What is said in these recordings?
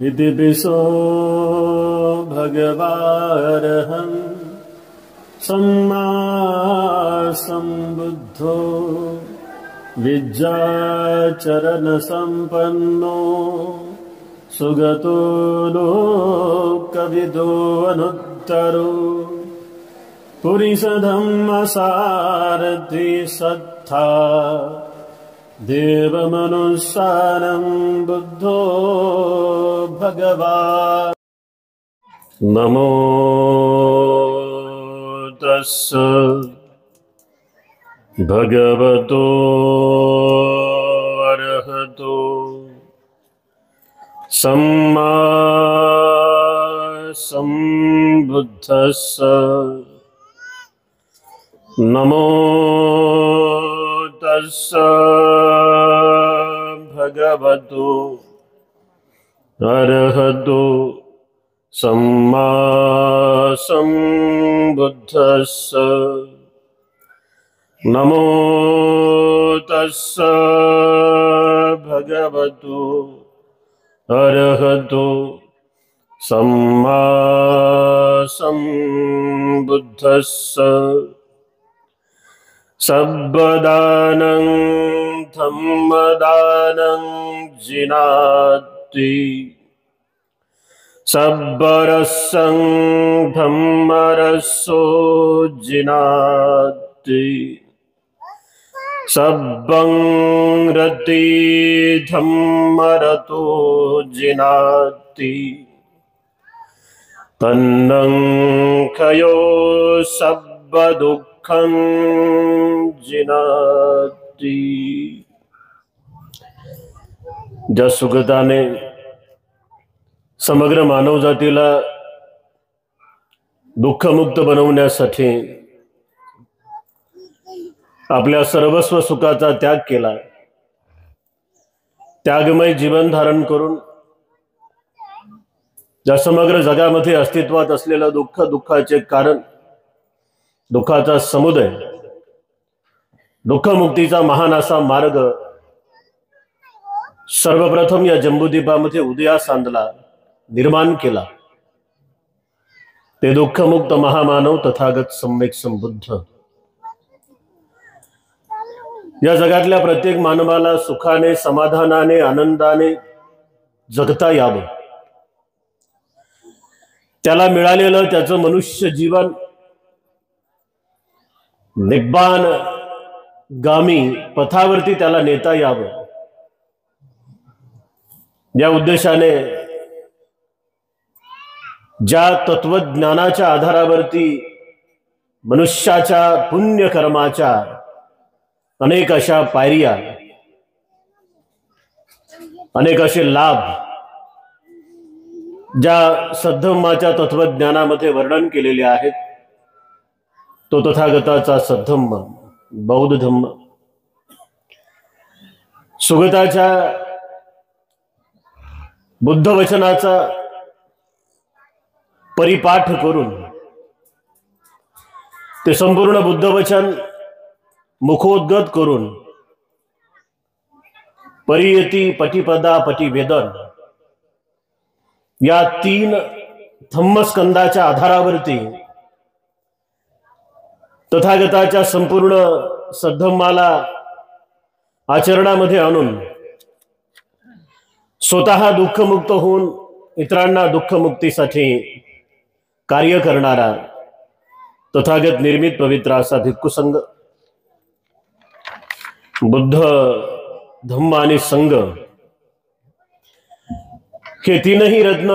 इति पिसो भगवारहं सम्मा सम्बुद्धो विद्याचरणसम्पन्नो सुगतो लोकविदो अनुत्तरो पुरीषधम्मसारथि सत्था देवमनुसारं बुद्धो भगवान्। नमो तस्स भगवतो अरहतो सम्मा सम्बुद्धस्स। नमो तस्स भगवतो अरहतो सम्मा सम्बुद्धस्स। नमो तस्स भगवतो अरहतो सम्मा सम्बुद्धस्स। सब्बदानं धम्मदानं जिनाति सब्बरसं धम्मरसो जिनाति सब्बं रति धम्मरतो जिनाति तन्नं खयो सब्बदुःखं जिनाति। ज्या सुगताने समग्र मानवजातीला दुःखमुक्त बनवण्यासाठी आपल्या सर्वस्व सुखाचा त्याग केला, त्यागमय जीवन धारण करून ज्या समग्र जगामध्ये अस्तित्वात असलेलं दुःख, दुःखाचे कारण, दुःखाचा समुदय, दुःखमुक्तीचा महान असा मार्ग सर्वप्रथम या जम्बूद्वीपामध्ये उदयास आणला, निर्माण केला, ते दुःखमुक्त महामानव तथागत सम्यक संबुद्ध। या जगातल्या प्रत्येक मानवाला सुखाने, समाधानाने, आनंदाने जगता यावं, त्याला मिळालेलं त्याचं मनुष्य जीवन निब्बाण गामी पथावरती त्याला नेता यावं, या उद्देशाने ज्या तत्वज्ञानाच्या आधारावरती मनुष्याच्या पुण्यकर्माच्या अनेक अशा पायऱ्या, अनेक असे लाभ ज्या सद्धम्माच्या तत्वज्ञानामध्ये वर्णन केलेले आहेत, तो तथागताचा सद्धम्म बौद्ध धम्म सुगताच्या बुद्ध वचनाचा परिपाठ करून ते संपूर्ण बुद्ध वचन मुखोद्गत करून परियती, पटिपदा, पटिवेदन या तीन धम्मस्कंदाच्या आधारावरती तथागताच्या संपूर्ण सद्धम्माला आचरणामध्ये आणून स्वतः दुःखमुक्त होऊन इतरांना दुःखमुक्तीसाठी कार्य करणारा तथागत निर्मित पवित्र असा भिक्खू संघ, बुद्ध, धम्म आणि संघ हे तीनही रत्न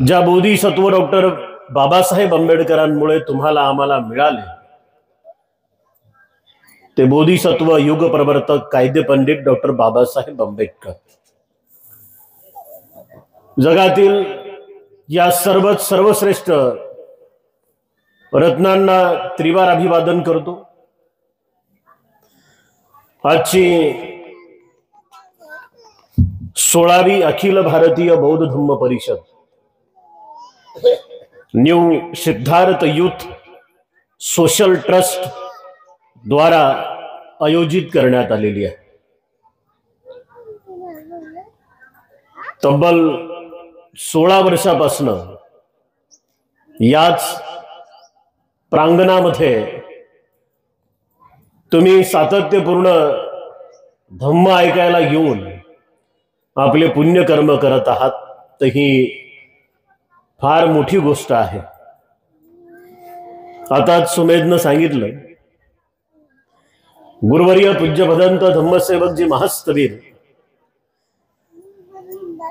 ज्या बोधिसत्व डॉक्टर बाबासाहेब आंबेडकरांमुळे तुम्हाला आम्हाला मिळाले, ते बोधिसत्व युग प्रवर्तक कायदे पंडित डॉक्टर बाबासाहेब आंबेडकर जगातील या सर्वश्रेष्ठ रत्नांना त्रिवार अभिवादन करतो। आजची 16वी अखिल भारतीय बौद्ध धम्म परिषद new Siddharth youth social trust द्वारा आयोजित करण्यात आलेली आहे। तब्बल 16 वर्षापासून याच प्रांगणामध्ये तुम्ही सातत्यपूर्ण धम्म ऐकायला येऊन आपले पुण्यकर्म करत आहात, तर ही फार मोठी गोष्ट आहे. आताच सुमेधनं सांगितलं, गुरुवर्य पूज्य भदंत धम्मसेवकजी महास्तवीर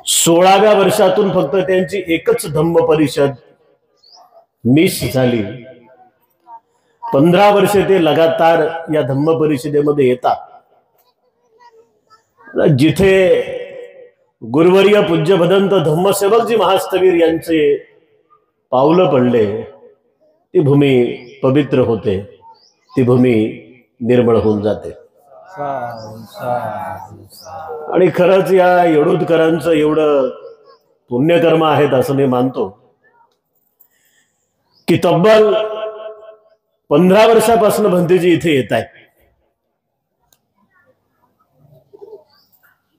16व्या वर्षातून फक्त त्यांची एकच धम्म परिषद मिस झाली. 15 वर्षे ते लगातार या धम्म परिषदेमध्ये येतात. जिथे गुरुवर्य पूज्य भदंत धम्मसेवकजी महास्तवीर यांचे पावलं पडले, ती भूमी पवित्र होते, ती भूमी निर्मळ होऊन जाते. आणि खरंच या येडूदकरांचं एवढं पुण्यकर्म आहेत असं मी मानतो की तब्बल 15 वर्षापासून भंतेजी इथे येत आहेत.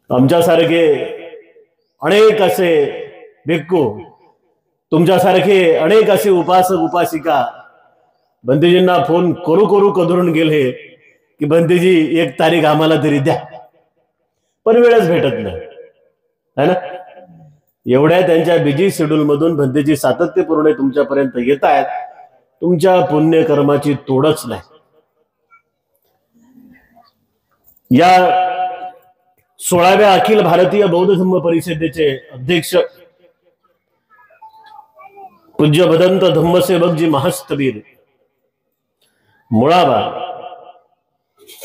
आमच्यासारखे अनेक असे भिक्खू, तुमच्यासारखे अनेक असे उपासक उपासिका भंतेजींना फोन करू करू कदरून गेले की भंतेजी 1 तारीख आम्हाला तरी द्या, पण वेळच भेटत नाही, है ना. एवढ्या त्यांच्या बिजी शेड्यूल मधून भंतेजी सातत्यपूर्ण तुमच्यापर्यंत येत आहेत. तुमच्या पुण्यकर्माची तोडच नाही. या 16व्या अखिल भारतीय बौद्ध धम्म परिषदेचे अध्यक्ष पूज्य भदंत धम्मसेवकजी महास्तवीर मुळावा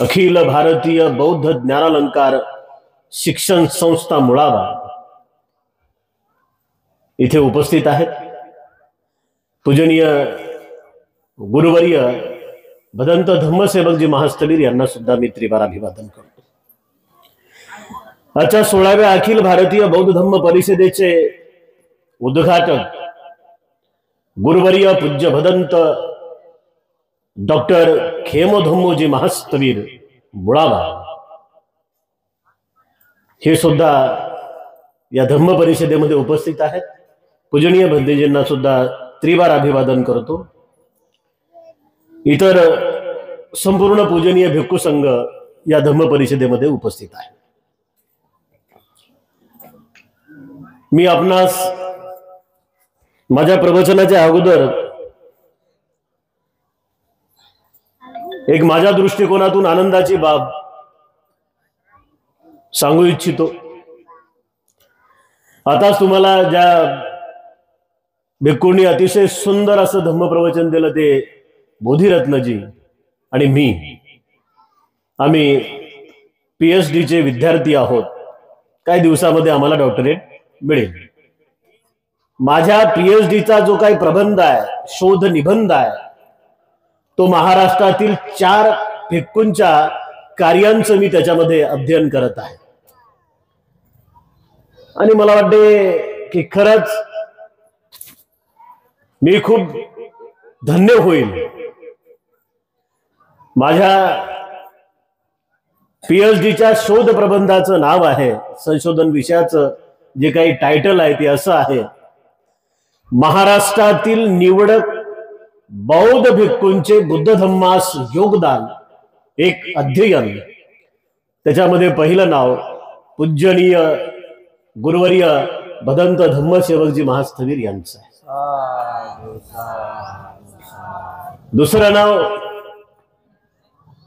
अखिल भारतीय बौद्ध ज्ञानालंकार शिक्षण संस्था मुळावा इथे उपस्थित आहेत. पूजनीय गुरुवर्य भदंत धम्मसेवकजी महास्तवीर यांना सुद्धा मी त्रिवार अभिवादन करतो. आजच्या 16व्या अखिल भारतीय बौद्ध धम्म परिषदेचे उद्घाटक गुरुवर्य पूज्य भदंत डॉक्टर खेमोधम्मोजी महास्तवीर मुळावा हे सुद्धा या धम्म परिषदेमध्ये उपस्थित आहेत. पूजनीय भंतेजींना सुद्धा त्रिवार अभिवादन करतो. इतर संपूर्ण पूजनीय भिक्खू संघ या धम्म परिषदेमध्ये उपस्थित आहे. मी आपणास माझ्या प्रवचनाच्या अगोदर एक माझ्या दृष्टिकोनातून आनंदाची बाब सांगू इच्छितो. आताच तुम्हाला ज्या भिक्खूंनी अतिशय सुंदर असं धम्म प्रवचन दिलं ते बोधिरत्नजी आणि मी, आम्ही PhD चे विद्यार्थी आहोत. काही दिवसामध्ये आम्हाला डॉक्टरेट मिळेल. माझ्या PhDचा जो काही प्रबंध आहे, शोध निबंध आहे, तो महाराष्ट्रातील 4 भिक्खूंच्या कार्यांचं मी त्याच्यामध्ये अध्ययन करत आहे. आणि मला वाटते की खरंच मी खूप धन्य होईल. माझ्या PhDच्या शोध प्रबंधाचं नाव आहे, संशोधन विषयाचं जे काही टायटल आहे ते असं आहे, महाराष्ट्रातील निवडक बौद्ध भिक्खूंचे बुद्ध धम्मास योगदान, एक अध्ययन. त्याच्यामध्ये पहिलं नाव पूजनीय गुरुवर्य भदंत धम्मसेवकजी महास्थवीर यांचं आहे. दुसरं नाव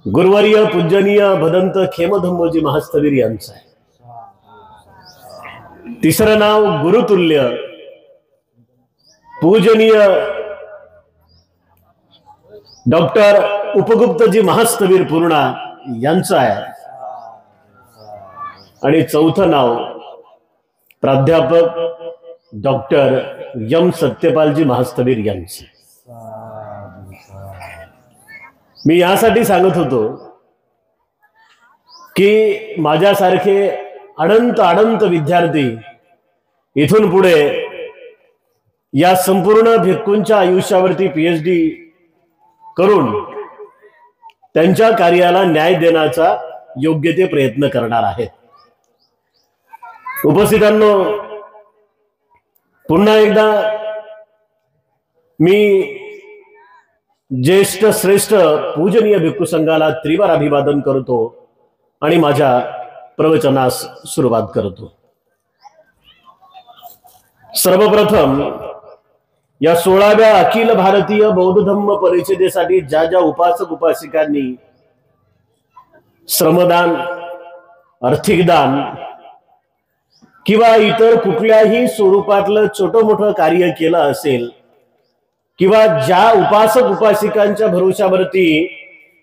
गुरुवर्य पूजनीय भदंत खेमधम्मोजी महास्थवीर यांचं आहे. तिसरं नाव गुरुतुल्य पूजनीय डॉक्टर उपगुप्तजी महास्थवीर पूर्णा यांचं आहे. आणि चौथं नाव प्राध्यापक डॉक्टर यम सत्यपालजी महास्थवीर यांचे. मी यासाठी सांगत होतो की माझ्यासारखे अनंत अनंत विद्यार्थी इथून पुढे या संपूर्ण भिक्खूंच्या आयुष्यावरती PhD करून त्यांच्या कार्याला न्याय देण्याचा योग्य ते प्रयत्न करणार आहेत. उपस्थितांनो, पुन्हा एकदा मी ज्येष्ठ श्रेष्ठ पूजनीय भिक्खू संघाला त्रिवार अभिवादन करतो आणि माझ्या प्रवचनास सुरुवात करतो। सर्वप्रथम या 16व्या अखिल भारतीय बौद्ध धम्म परिषदेसाठी ज्या ज्या उपासक उपासिकांनी श्रमदान, आर्थिक दान किंवा इतर कुठल्याही स्वरूपातलं छोटं मोठं कार्य केलं असेल, किंवा ज्या उपासक उपासिकांच्या भरोशावरती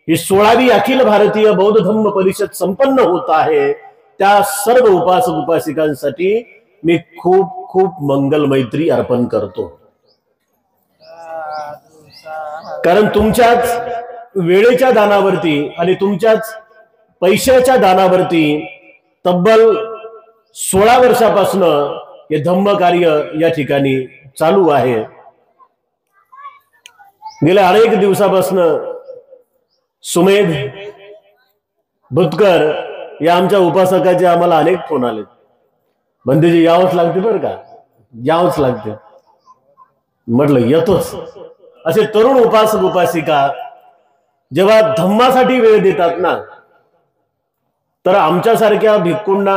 ही 16वी अखिल भारतीय बौद्ध धम्म परिषद संपन्न होत आहे, त्या सर्व उपासक उपासिकांसाठी मी खूप खूप मंगल मैत्री अर्पण करतो। कारण तुमच्याच वेळेच्या दानावरती आणि तुमच्याच पैशाच्या दानावरती तब्बल 16 वर्षापासून हे धम्म कार्य या ठिकाणी चालू आहे। गेल्या अनेक दिवसापासून सुमेध भुतकर या आमच्या उपासकाचे आम्हाला अनेक फोन आले, बंदीजी यावंच लागते बरं का, यावंच लागते। म्हटलं येतोच। असे तरुण उपासक उपासिका जेव्हा धम्मासाठी वेळ देतात ना, तर आमच्यासारख्या भिक्खूंना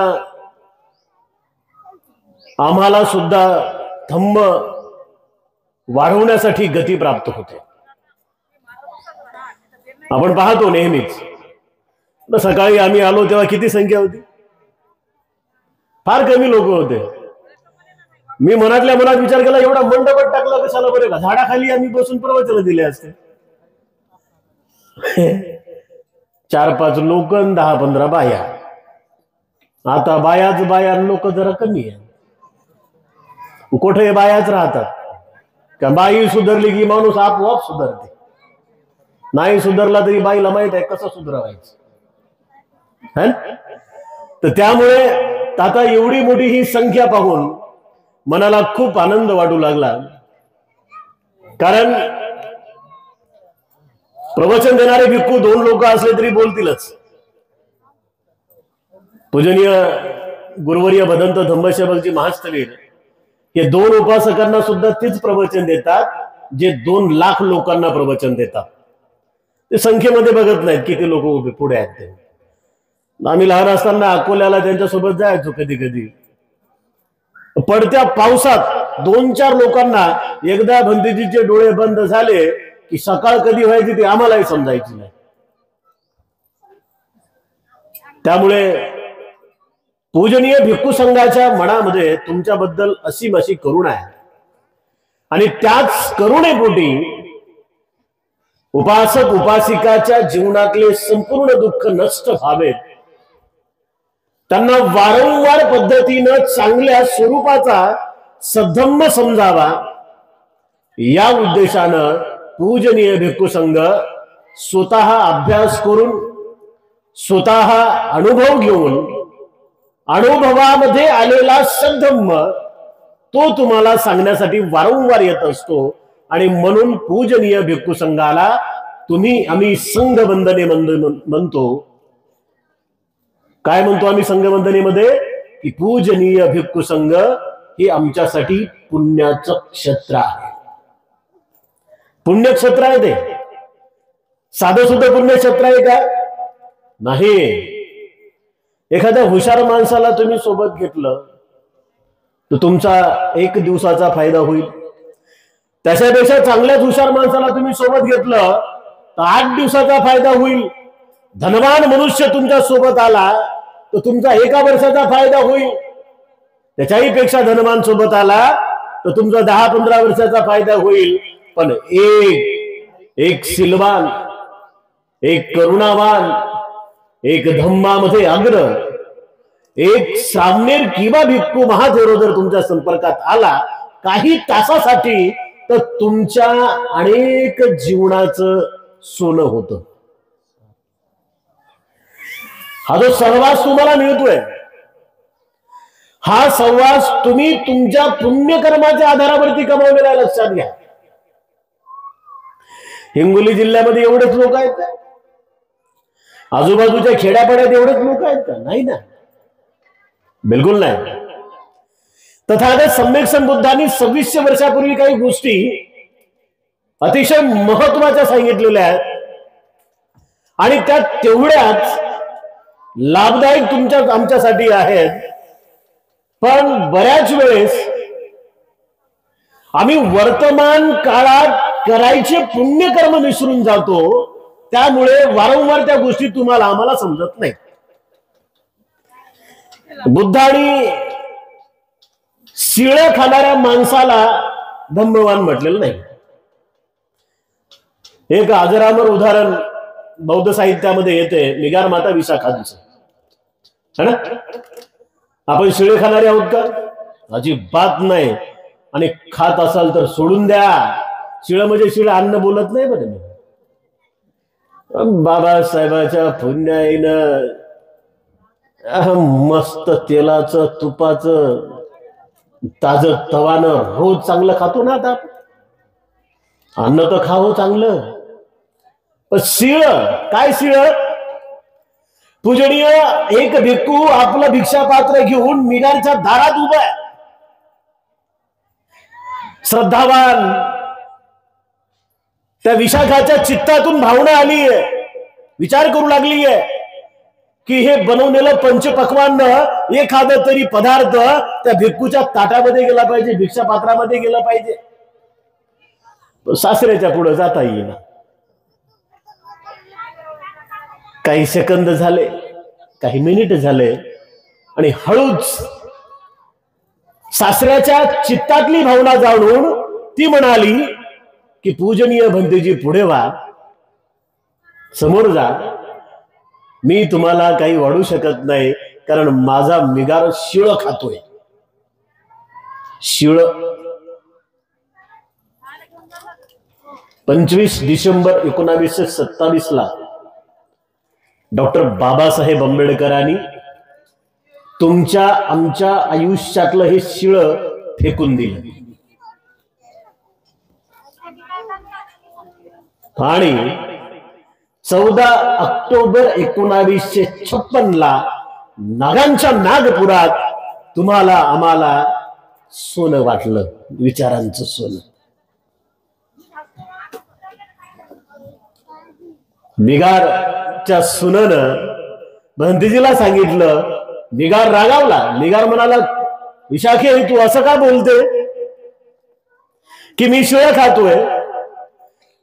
आम्हाला सुद्धा धम्म वाढवण्यासाठी गती प्राप्त होते। आपण पाहतो नेहमीच, सकाळी आम्ही आलो तेव्हा किती संख्या होती, फार कमी लोक होते। मी मनातल्या मनात विचार केला, एवढा मंडपच टाकला कशाला बरं का, झाडाखाली आम्ही बसून प्रवचन दिले असते। 4-5 लोक, 10-15 बाया। आता बायाच बाया, लोक जरा कमी आहे। कुठे बायाच राहतात का, बाई सुधारली की माणूस आपोआप सुधारते, नाही सुधारला तरी बाईला माहित आहे कसं सुधारायचं। तर त्यामुळे आता एवढी मोठी ही संख्या पाहून मनाला खूप आनंद वाटू लागला। कारण प्रवचन देणारे भिक्खू 2 लोक असले तरी बोलतीलच। पूजनीय गुरुवर्य भदंत धम्मसेवकजी महास्थवीर हे 2 उपासकांना सुद्धा तीच प्रवचन देतात जे 2 लाख लोकांना प्रवचन देतात। ते संख्येमध्ये बघत नाहीत किती लोक उभे पुढे आहेत ते। आम्ही लहान असताना अकोल्याला त्यांच्यासोबत जायचो कधी कधी। पडत्या पावसात 2-4 लोकांना एकदा भंतीजीचे डोळे बंद झाले की सकाळ कधी व्हायची ते आम्हालाही समजायची नाही। त्यामुळे पूजनीय भिक्खू संघाच्या मनामध्ये तुमच्याबद्दल असीम अशी करुणा आहे आणि त्याच करुणेपोटी उपासक उपासिकाच्या जीवनातले संपूर्ण दुःख नष्ट व्हावेत, त्यांना वारंवार पद्धतीनं चांगल्या स्वरूपाचा सद्धम्म समजावा, या उद्देशानं पूजनीय भिक्खू संघ स्वतः अभ्यास करून, स्वतः अनुभव घेऊन, अनुभवामध्ये आलेला सद्धम्म तो तुम्हाला सांगण्यासाठी वारंवार येत असतो। आणि म्हणून पूजनीय भिक्खू संघाला आम्ही संघवंदने म्हणतो। काय म्हणतो आम्ही संघवंदनेमध्ये? की पूजनीय भिक्खू संघ हे आमच्यासाठी पुण्याचं क्षेत्र आहे। पुण्यक्षेत्र आहे ते, साधं सुद्धा पुण्यक्षेत्र आहे का? नाही। एखाद्या हुशार माणसाला तुम्ही सोबत घेतलं तर तुमचा 1 दिवसाचा फायदा होईल। त्याच्यापेक्षा चांगल्याच हुशार माणसाला तुम्ही सोबत घेतलं तर 8 दिवसाचा फायदा होईल। धनवान मनुष्य तुमच्या सोबत आला तर तुमचा 1 वर्षाचा फायदा होईल। त्याच्याही पेक्षा धनवान सोबत आला तर तुमचा 10-15 वर्षाचा फायदा होईल। पण एक सिलवान, एक करुणावान, एक धम्मामध्ये अग्र, एक सामनेर किंवा भिक्खू महाथेरो जर तुमच्या संपर्कात आला काही तासासाठी, तर तुमच्या अनेक जीवनाचं सोनं होतं। हा जो सहवास तुम्हाला मिळतोय, हा सहवास तुम्ही तुमच्या पुण्यकर्माच्या आधारावरती कमावलेला, लक्षात घ्या। हिंगोली जिल्ह्यामध्ये एवढेच लोक आहेत का? आजूबाजूच्या खेड्यापाड्यात एवढेच लोक आहेत का? नाही ना, बिलकुल नाही। तथागत सम्यक संबुद्धांनी 2600 वर्षापूर्वी काही गोष्टी अतिशय महत्वाच्या सांगितलेल्या आहेत आणि त्या तेवढ्याच लाभदायक आमच्यासाठी आहेत. पण बऱ्याच वेळेस आम्ही वर्तमान काळात करायचे पुण्यकर्म विसरून जातो. त्यामुळे वारंवार त्या गोष्टी तुम्हाला आम्हाला समजत नाही. बुद्धांनी शिळ खाणाऱ्या माणसाला धम्मवान म्हटलेलं नाही. एक अजरामर उदाहरण बौद्ध साहित्यामध्ये येते, निगार माता विशाखाचं, है ना. आपण शिळे खाणारे आहोत का? अजिबात नाही. आणि खात असाल तर सोडून द्या. शिळ म्हणजे शिळ अन्न बोलत नाही बरं मी. बाबासाहेबाच्या पुण्याईनं मस्त तेलाचं तुपाचं ताजं तवानं रोज चांगलं खातो ना. आता अन्न तर खावं चांगलं, पण शिळ काय? शिळ पूजनीय एक भिक्खू आपलं भिक्षा पात्र घेऊन मिगारच्या दारात उभा आहे. श्रद्धावान. त्या विशाखाच्या चित्तातून भावना आली आहे, विचार करू लागली आहे की हे बनवलेलं पंचपक्वान्न एखादं तरी पदार्थ त्या भिक्खूच्या ताटामध्ये गेला पाहिजे, भिक्षा पात्रामध्ये गेला पाहिजे. सासऱ्याच्या पुढे जाता येईना. काही सेकंद झाले, काही मिनिट झाले आणि हळूच सासऱ्याच्या चित्तातली भावना जाणून ती म्हणाली की पूजनीय भंतेजी पुढे व्हा, समोर जा. मी तुम्हाला काही वाढू शकत नाही, कारण माझा मिगार शिळ खातोय. शिळ. 25 डिसेंबर 1927 ला डॉक्टर बाबासाहेब आंबेडकरांनी तुमच्या आमच्या आयुष्यातलं हे शिळ फेकून दिलं. आणि 14 ऑक्टोबर 1956 ला नागांच्या नागपुरात तुम्हाला आम्हाला सोनं वाटलं, विचारांचं सोनं. मिगारच्या सुनेनं भंतीजीला सांगितलं. मिगार रागावला. मिगार म्हणाला, विशाखे तू असं का बोलते की मी शिळ खातोय?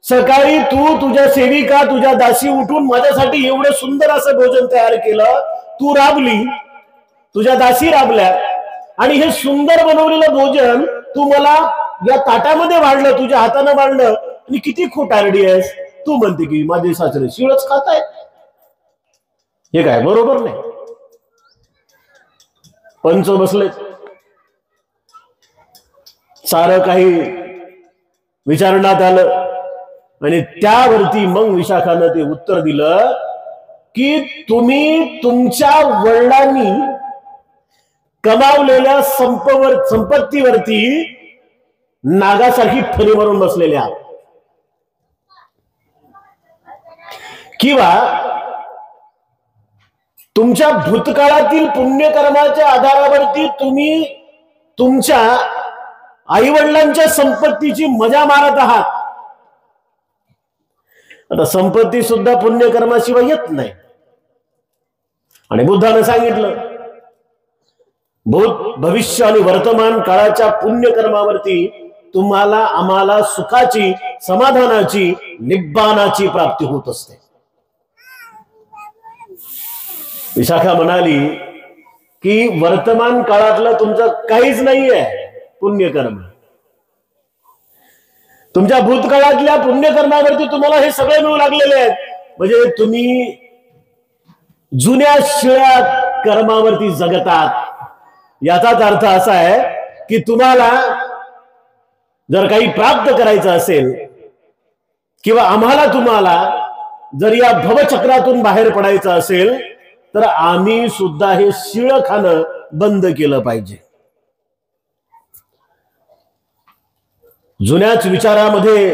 सकाळी तू तुझ्या सेविका तुझ्या दासी उठून माझ्यासाठी एवढं सुंदर असं भोजन तयार केलं, तू राबली, तुझ्या दासी राबल्या आणि हे सुंदर बनवलेलं भोजन तू मला या ताटामध्ये वाढलं, तुझ्या हाताने वाढलं आणि किती खोटारडी आहेस. तू म्हणते की माझे सासरे शिळच खाताय. हे काय बरोबर नाही. पंच बसले, सारं काही विचारण्यात आलं आणि त्यावरती मग विशाखानं ते उत्तर दिलं की तुम्ही तुमच्या वडिलांनी कमावलेल्या संपत्तीवरती नागासारखी फणी मारून बसलेले आहात, किंवा तुमच्या भूतकाळातील पुण्यकर्माच्या आधारावरती तुम्ही तुमच्या आई वडिलांच्या संपत्तीची मजा मारत आहात. आता संपत्ती सुद्धा पुण्यकर्माशिवाय येत नाही. आणि बुद्धानं सांगितलं, भूत भविष्य आणि वर्तमान काळाच्या पुण्यकर्मावरती तुम्हाला आम्हाला सुखाची, समाधानाची, निब्बानाची प्राप्ती होत असते. विशाखा म्हणाली की वर्तमान काळातलं तुमचं काहीच नाहीये पुण्यकर्म. तुमच्या भूतकाळातल्या पुण्यकर्मावरती तुम्हाला हे सगळे मिळू लागलेले आहेत. म्हणजे तुम्ही जुन्या शिळ्या कर्मावरती जगतात. याचाच अर्थ असा आहे की तुम्हाला जर काही प्राप्त करायचं असेल किंवा आम्हाला तुम्हाला जर या भवचक्रातून बाहेर पडायचं असेल तर आम्ही सुद्धा हे शिळ खाणं बंद केलं पाहिजे. जुन्याच विचारामध्ये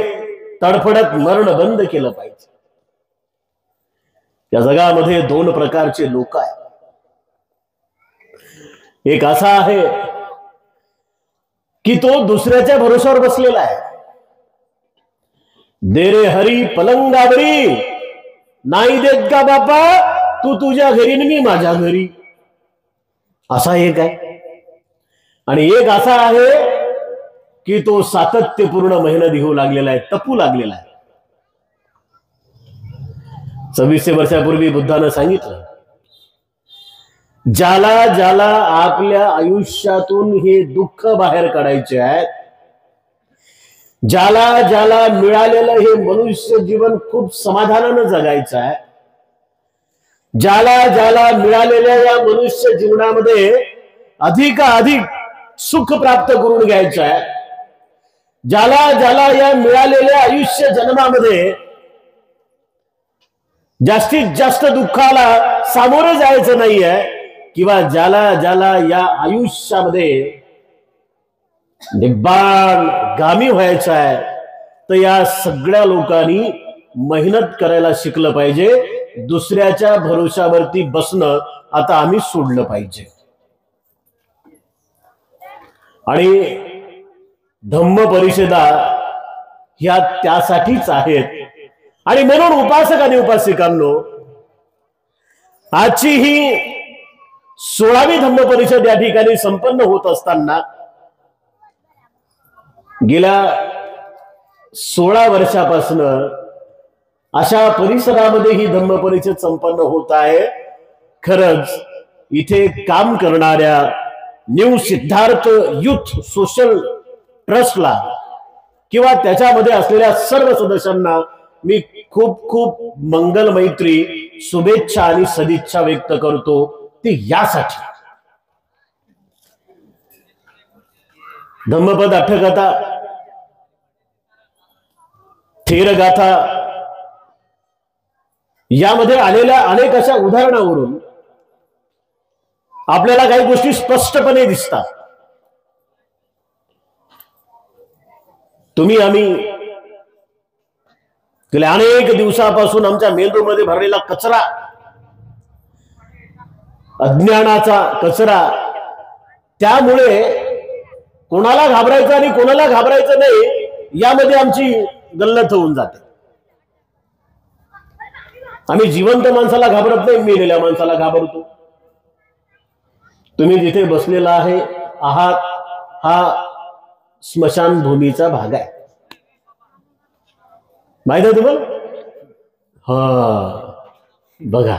तडफडत मरण बंद केलं पाहिजे. या जगामध्ये 2 प्रकारचे लोक आहेत. एक असा आहे की तो दुसऱ्याच्या भरोश्यावर बसलेला आहे. दे रे हरी पलंगावरी, नाही देत का बापा तू तुझ्या घरी आणि मी माझ्या घरी. असा एक आहे. आणि एक असा आहे की तो सातत्यपूर्ण मेहनत घेऊ लागलेला आहे, तपू लागलेला आहे. 2600 वर्षापूर्वी बुद्धानं सांगितलं, ज्याला ज्याला आपल्या आयुष्यातून हे दुःख बाहेर काढायचे आहेत, ज्याला ज्याला मिळालेलं हे मनुष्य जीवन खूप समाधानानं जगायचं आहे, ज्याला ज्याला मिळालेल्या या मनुष्य जीवनामध्ये अधिकाधिक सुख प्राप्त करून घ्यायचं आहे, ज्याला ज्याला या मिळालेल्या आयुष्य जन्मामध्ये जास्तीत जास्त दुःखाला सामोरं जायचं नाहीये, किंवा ज्याला ज्याला या आयुष्यामध्ये निब्बाण गामी व्हायचं आहे, तर या सगळ्या लोकांनी मेहनत करायला शिकलं पाहिजे. दुसऱ्याच्या भरोशावरती बसणं आता आम्ही सोडलं पाहिजे. आणि धम्म परिषदा ह्या त्यासाठीच आहेत. आणि म्हणून उपासक आणि उपासिकांनो, आजची ही 16वी धम्म परिषद या ठिकाणी संपन्न होत असताना गेल्या 16 वर्षापासून अशा परिसरामध्ये ही धम्म परिषद संपन्न होत आहे. खरंच इथे काम करणाऱ्या न्यू सिद्धार्थ युथ सोशल ट्रस्टला किंवा त्याच्यामध्ये असलेल्या सर्व सदस्यांना मी खूप खूप मंगल मैत्री, शुभेच्छा आणि सदिच्छा व्यक्त करतो. ते यासाठी धम्मपद, अठ्ठकथा, थेरगाथा यामध्ये आलेल्या अनेक अशा उदाहरणावरून आपल्याला काही गोष्टी स्पष्टपणे दिसतात. तुम्ही आम्ही गेल्या अनेक दिवसापासून आमच्या मेंदूमध्ये भरलेला कचरा, अज्ञानाचा कचरा, त्यामुळे कोणाला घाबरायचं आणि कोणाला घाबरायचं नाही यामध्ये आमची गल्लत होऊन जाते. आम्ही जिवंत माणसाला घाबरत नाही, मेलेल्या माणसाला घाबरतो. तुम्ही जिथे बसलेला आहात हा स्मशानभूमीचा भाग आहे, माहित आहे तुम्हाला? हा बघा,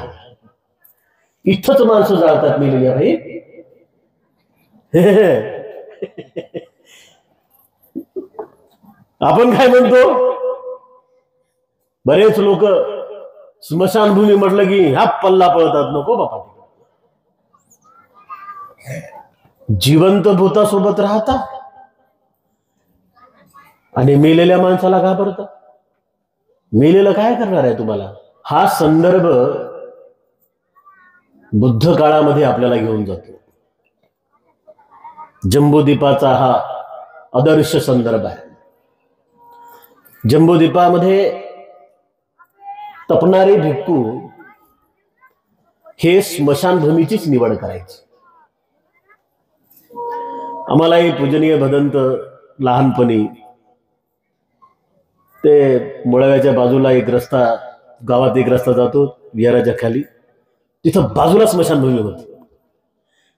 इथंच माणसं जाळतात मेलेल्या. भाई आपण काय म्हणतो, बरेच लोक स्मशानभूमी म्हटलं की ह्या पल्ला पळतात. नको बापा, जिवंत भूतासोबत राहता आणि मेलेल्या माणसाला घाबरतात. मेलेलं काय करणार आहे तुम्हाला? हा संदर्भ बुद्ध काळामध्ये आपल्याला घेऊन जातो. जम्बूद्वीपाचा हा आदर्श संदर्भ आहे. जम्बूद्वीपामध्ये तपणारे भिक्खू हे स्मशानभूमीचीच निवड करायची. आम्हालाही पूजनीय भदंत लहानपणी ते मुळव्याच्या बाजूला एक रस्ता, गावात एक रस्ता जातो विहाराच्या खाली, तिथं बाजूला स्मशानभूमी होती.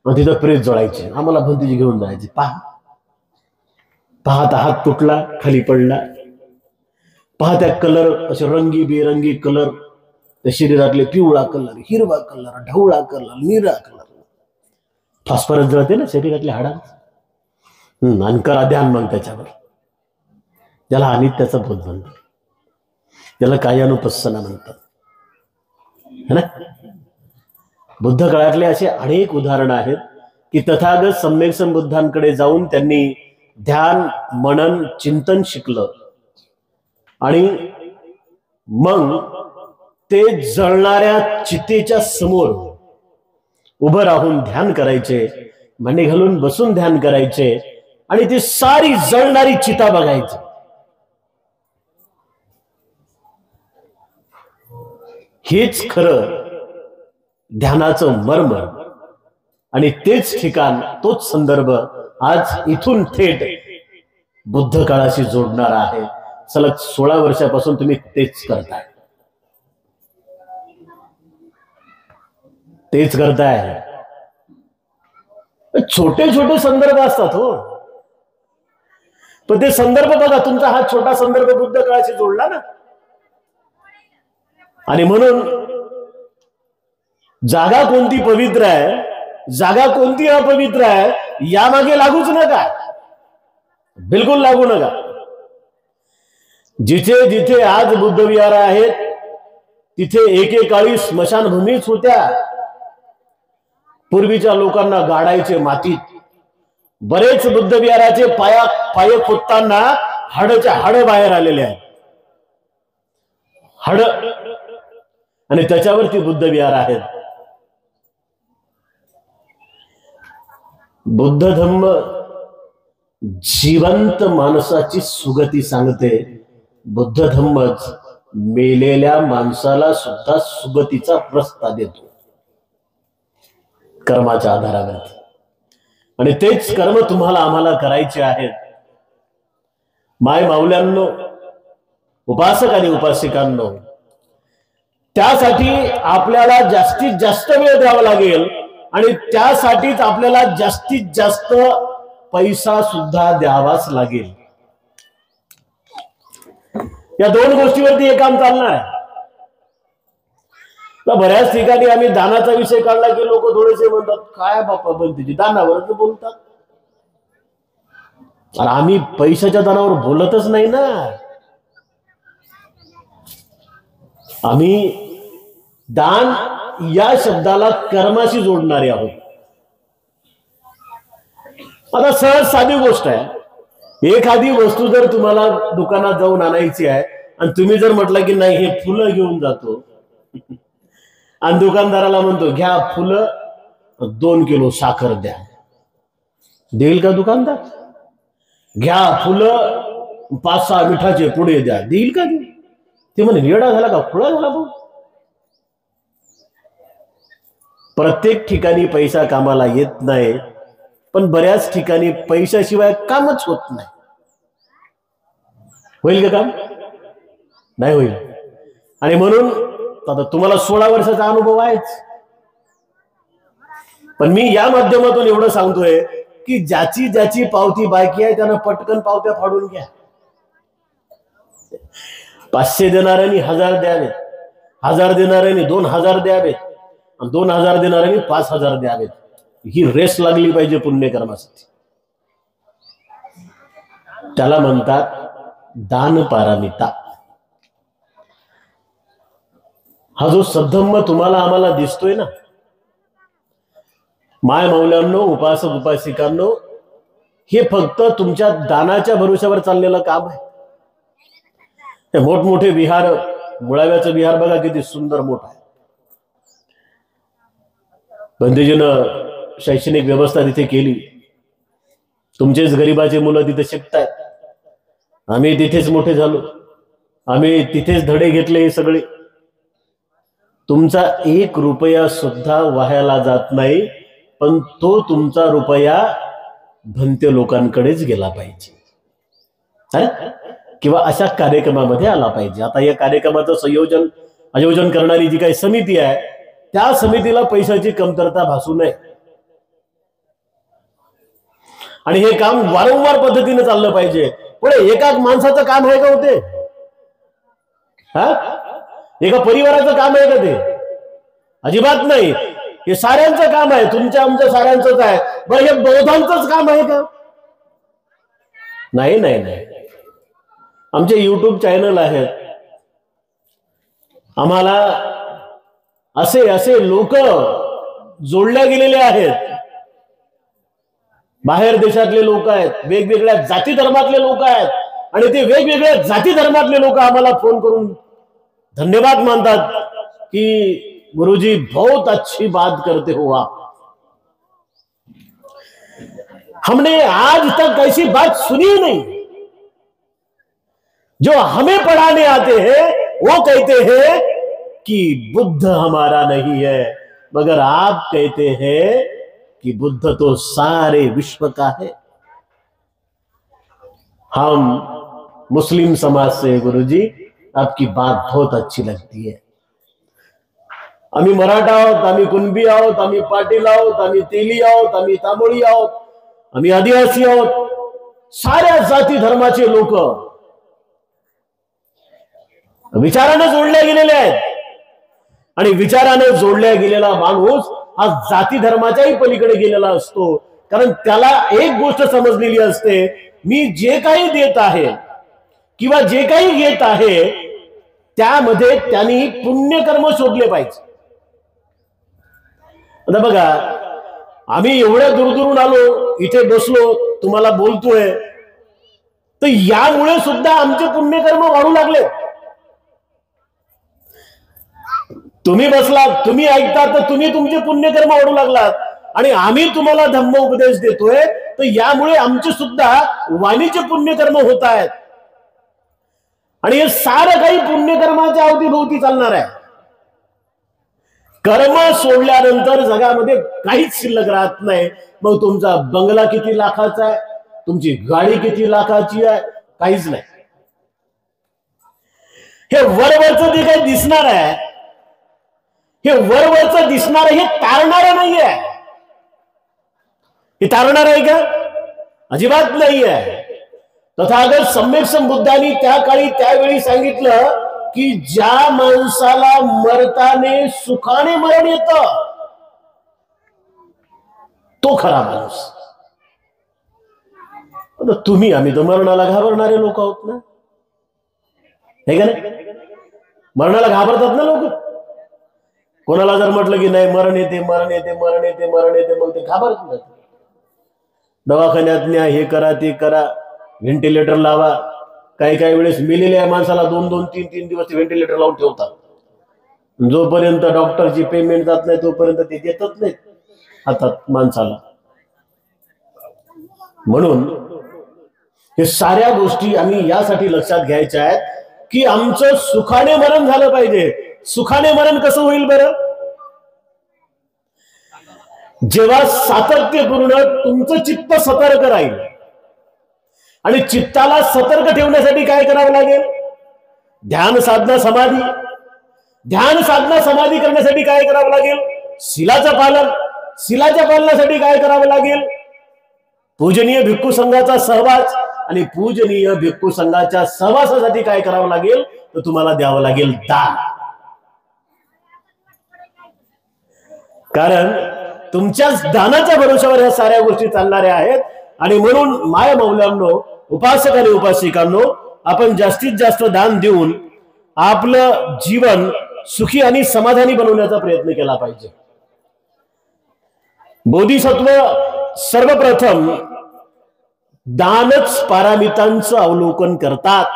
मग तिथं प्रेत जळायचे. आम्हाला भंतीजी घेऊन जायचे. पाहता हात तुटला, खाली पडला. पाहत्या कलर, असे रंगी बेरंगी कलर, त्या शरीरातले पिवळा कलर, हिरवा कलर, ढवळा कलर, निळा कलर. फॉस्फरस जळते ना शरीरातल्या हाडांचं. आणि करा ध्यान मग त्याच्यावर. ज्याला अनित्याचा बोध म्हणतात, त्याला कायानुपස්සना म्हणतात, है ना? बुद्ध काळातले असे अनेक उदाहरणं आहेत की तथागत सम्यक संबुद्धांकडे जाऊन त्यांनी ध्यान, मनन, चिंतन शिकलं आणि मग ते जळणाऱ्या चितेच्या समोर उभं राहून ध्यान करायचे, मांडी घालून बसून ध्यान करायचे आणि ती सारी जळणारी चिता बघायची. हेच खरं ध्यानाचं मर्म आणि तेच ठिकाण, तोच संदर्भ आज इथून थेट बुद्ध काळाशी जोडणार आहे. सलग 16 वर्षापासून तुम्ही तेच करताय, तेच करताय. छोटे छोटे संदर्भ असतात हो, पण ते संदर्भ बघा, तुमचा हा छोटा संदर्भ बुद्ध काळाशी जोडला ना. आणि म्हणून जागा कोणती पवित्र आहे, जागा कोणती अपवित्र आहे, यामागे लागूच नका, बिलकुल लागू नका. जिथे जिथे आज बुद्ध विहार आहेत तिथे एकेकाळी स्मशानभूमीच होत्या. पूर्वीच्या लोकांना गाडायचे मातीत. बरेच बुद्ध विहाराचे पाय खोदताना हाडच्या हाड बाहेर आलेले आहेत, हाड, आणि त्याच्यावरती बुद्ध विहार आहेत. बुद्ध धम्म जिवंत माणसाची सुगती सांगते. बुद्ध धम्मच मेलेल्या माणसाला सुद्धा सुगतीचा प्रस्ताव देतो कर्माच्या आधारावरती. आणि तेच कर्म तुम्हाला आम्हाला करायचे आहेत. माय माऊल्यांनो, उपासक आणि उपासिकांनो, त्यासाठी आपल्याला जास्तीत जास्त वेळ द्यावा लागेल आणि त्यासाठीच आपल्याला जास्तीत जास्त पैसा सुद्धा द्यावाच लागेल. या दोन गोष्टीवरती हे काम चालणार आहे. तर बऱ्याच ठिकाणी आम्ही दानाचा विषय काढला की लोक थोडेसे म्हणतात, काय बापा बनतेची दानावरच बोलतात. आणि आम्ही पैशाच्या दानावर बोलतच नाही ना. आम्ही दान या शब्दाला कर्माशी जोडणारे आहोत. आता सहज साधी गोष्ट आहे, एखादी वस्तू जर तुम्हाला दुकानात जाऊन आणायची आहे आणि तुम्ही जर म्हटलं की नाही हे फुलं घेऊन जातो, आणि दुकानदाराला म्हणतो घ्या फुलं 2 किलो साखर द्या, देईल का दुकानदार? घ्या फुलं 5-6 मिठाचे पुढे द्या, देईल का? ते म्हणे येडा झाला का, फुला झाला भाऊ. प्रत्येक ठिकाणी पैसा कामाला येत नाही, पण बऱ्याच ठिकाणी पैशाशिवाय कामच होत नाही. होईल का काम? नाही होईल. आणि म्हणून आता तुम्हाला 16 वर्षाचा अनुभव आहेच, पण मी या माध्यमातून एवढं सांगतोय की ज्याची ज्याची पावती बाकी आहे त्यानं पटकन पावत्या फाडून घ्या. 500 देणाऱ्यांनी 1000 द्यावेत, 1000 देणाऱ्यांनी 2000 द्यावेत, 2000 देणाऱ्यांनी 5000 द्यावेत. ही रेस लागली पाहिजे पुण्यकर्मासाठी. त्याला म्हणतात दान पारमिता. हा जो सद्धम्म तुम्हाला आम्हाला दिसतोय ना, माय माऊल्यांनो, उपासक उपासिकांनो, हे फक्त तुमच्या दानाच्या भरोश्यावर चाललेलं काम आहे. हे मोठमोठे विहार, मुळाव्याचं विहार बघा किती सुंदर मोठा आहे. बंधूजीनं शैक्षणिक व्यवस्था तिथे केली. तुमचेच गरीबाचे मुलं तिथे शिकतायत. आम्ही तिथेच मोठे झालो, आम्ही तिथेच धडे घेतले. हे सगळे तुमचा 1 रुपया सुद्धा वायाला जात नाही, पण तो तुमचा रुपया भंते लोकांकडेच गेला पाहिजे किंवा अशा कार्यक्रमामध्ये आला पाहिजे. आता या कार्यक्रमाचं आयोजन करणारी जी काही समिती आहे, त्या समितीला पैशाची कमतरता भासू नये आणि हे काम वारंवार पद्धतीने चाललं पाहिजे. पुढे एका माणसाचं काम आहे का होते? एका परिवाराचं काम आहे का ते? अजिबात नाही. हे साऱ्यांचं काम आहे, तुमच्या आमच्या साऱ्यांचंच आहे. बरं, हे बौद्धांचंच काम आहे का? नाही नाही नाही. आमचे YouTube चॅनल आहेत. आम्हाला असे असे लोक जोडल्या गेलेले आहेत. बाहेर देशातले लोक आहेत, वेगवेगळ्या जाती धर्मातले लोक आहेत, आणि ते वेगवेगळ्या जाती धर्मातले लोक आम्हाला फोन करून धन्यवाद मानतात की गुरुजी बहुत अच्छी बात करते हो आप. हमने आज तक ऐसी बात सुनी नहीं. जो हमें पढ़ाने आते हैं वो कहते हैं कि बुद्ध हमारा नहीं है, मगर आप कहते हैं कि बुद्ध तो सारे विश्व का है. हम मुस्लिम समाज से गुरुजी आपकी बात बहुत अच्छी लगती है. आम्ही मराठा आहोत, आम्ही कुणबी आहोत, आम्ही पाटील आहोत, आम्ही तेली आहोत, आम्ही तांबोळी आहोत, आम्ही आदिवासी आहोत, साऱ्या जाती धर्माचे लोक विचाराने जोडल्या गेलेले आहेत. आणि विचाराने जोडल्या गेलेला माणूस हा जाती धर्माच्याही पलीकडे गेलेला असतो. कारण त्याला एक गोष्ट समजलेली असते, मी जे काही देत आहे किंवा जे काही घेत आहे त्यामध्ये त्यांनी पुण्यकर्म शोधले पाहिजे. आता बघा, आम्ही एवढ्या दूरदूरून आलो, इथे बसलो, तुम्हाला बोलतोय, तर यामुळे सुद्धा आमचे पुण्यकर्म वाढू लागले. तुम्ही बसलात, तुम्ही ऐकता, तर तुम्ही तुमचे पुण्यकर्म वाढू लागलात. आणि आम्ही तुम्हाला धम्म उपदेश देतोय, तर यामुळे आमचे सुद्धा वाणीचे पुण्यकर्म होत आहेत. आणि हे सारं काही पुण्यकर्माच्या अवतीभोवती चालणार आहे. कर्म सोडल्यानंतर जगामध्ये काहीच शिल्लक राहत नाही. मग तुमचा बंगला किती लाखाचा आहे, तुमची गाडी किती लाखाची आहे, काहीच नाही. हे वरवरचं जे काही दिसणार आहे, हे वरवरचं दिसणार हे तारणार नाही आहे. हे तारणार आहे का? अजिबात नाही आहे. तथागत सम्यक संबुद्धांनी त्या काळी त्यावेळी सांगितलं की ज्या माणसाला मरताने सुखाने मरण येतं तो खरा माणूस. आता तुम्ही आम्ही तर मरणाला घाबरणारे लोक आहोत ना, हे का नाही? मरणाला घाबरतात ना लोक. कोणाला जर म्हटलं की नाही मरण येते, मरण येते, मरण येते, मरण येते, मग ते घाबरत नाही. दवाखान्यात न्या, हे करा, ते करा, व्हेंटिलेटर लावा. काही काही वेळेस मेलेल्या माणसाला 2-2, 3-3 दिवस व्हेंटिलेटर लावून ठेवतात. जोपर्यंत डॉक्टरची पेमेंट जात नाही तोपर्यंत ते देतच नाहीत हातात माणसाला. म्हणून हे साऱ्या गोष्टी आम्ही यासाठी लक्षात घ्यायच्या आहेत की आमचं सुखाने मरण झालं पाहिजे. सुखाने मरण कसं होईल बरं? जेव्हा सातत्यपूर्ण तुमचं चित्त सतर्क राहील. आणि चित्ताला सतर्क ठेवण्यासाठी काय करावं लागेल? ध्यान साधना समाधी. ध्यान साधना समाधी करण्यासाठी काय करावं लागेल? शिलाचं पालन. शिलाच्या पालनासाठी काय करावं लागेल? पूजनीय भिक्खू संघाचा सहवास. आणि पूजनीय भिक्खू संघाच्या सहवासासाठी काय करावं लागेल? तर तुम्हाला द्यावं लागेल दान. कारण तुमच्याच दानाच्या भरोशावर ह्या साऱ्या गोष्टी चालणाऱ्या आहेत. आणि म्हणून माय मौल्यांनो, उपासक आणि उपासिकांनो, आपण जास्तीत जास्त दान देऊन आपलं जीवन सुखी आणि समाधानी बनवण्याचा प्रयत्न केला पाहिजे. बोधिसत्व सर्वप्रथम दानच पारामितांचं अवलोकन करतात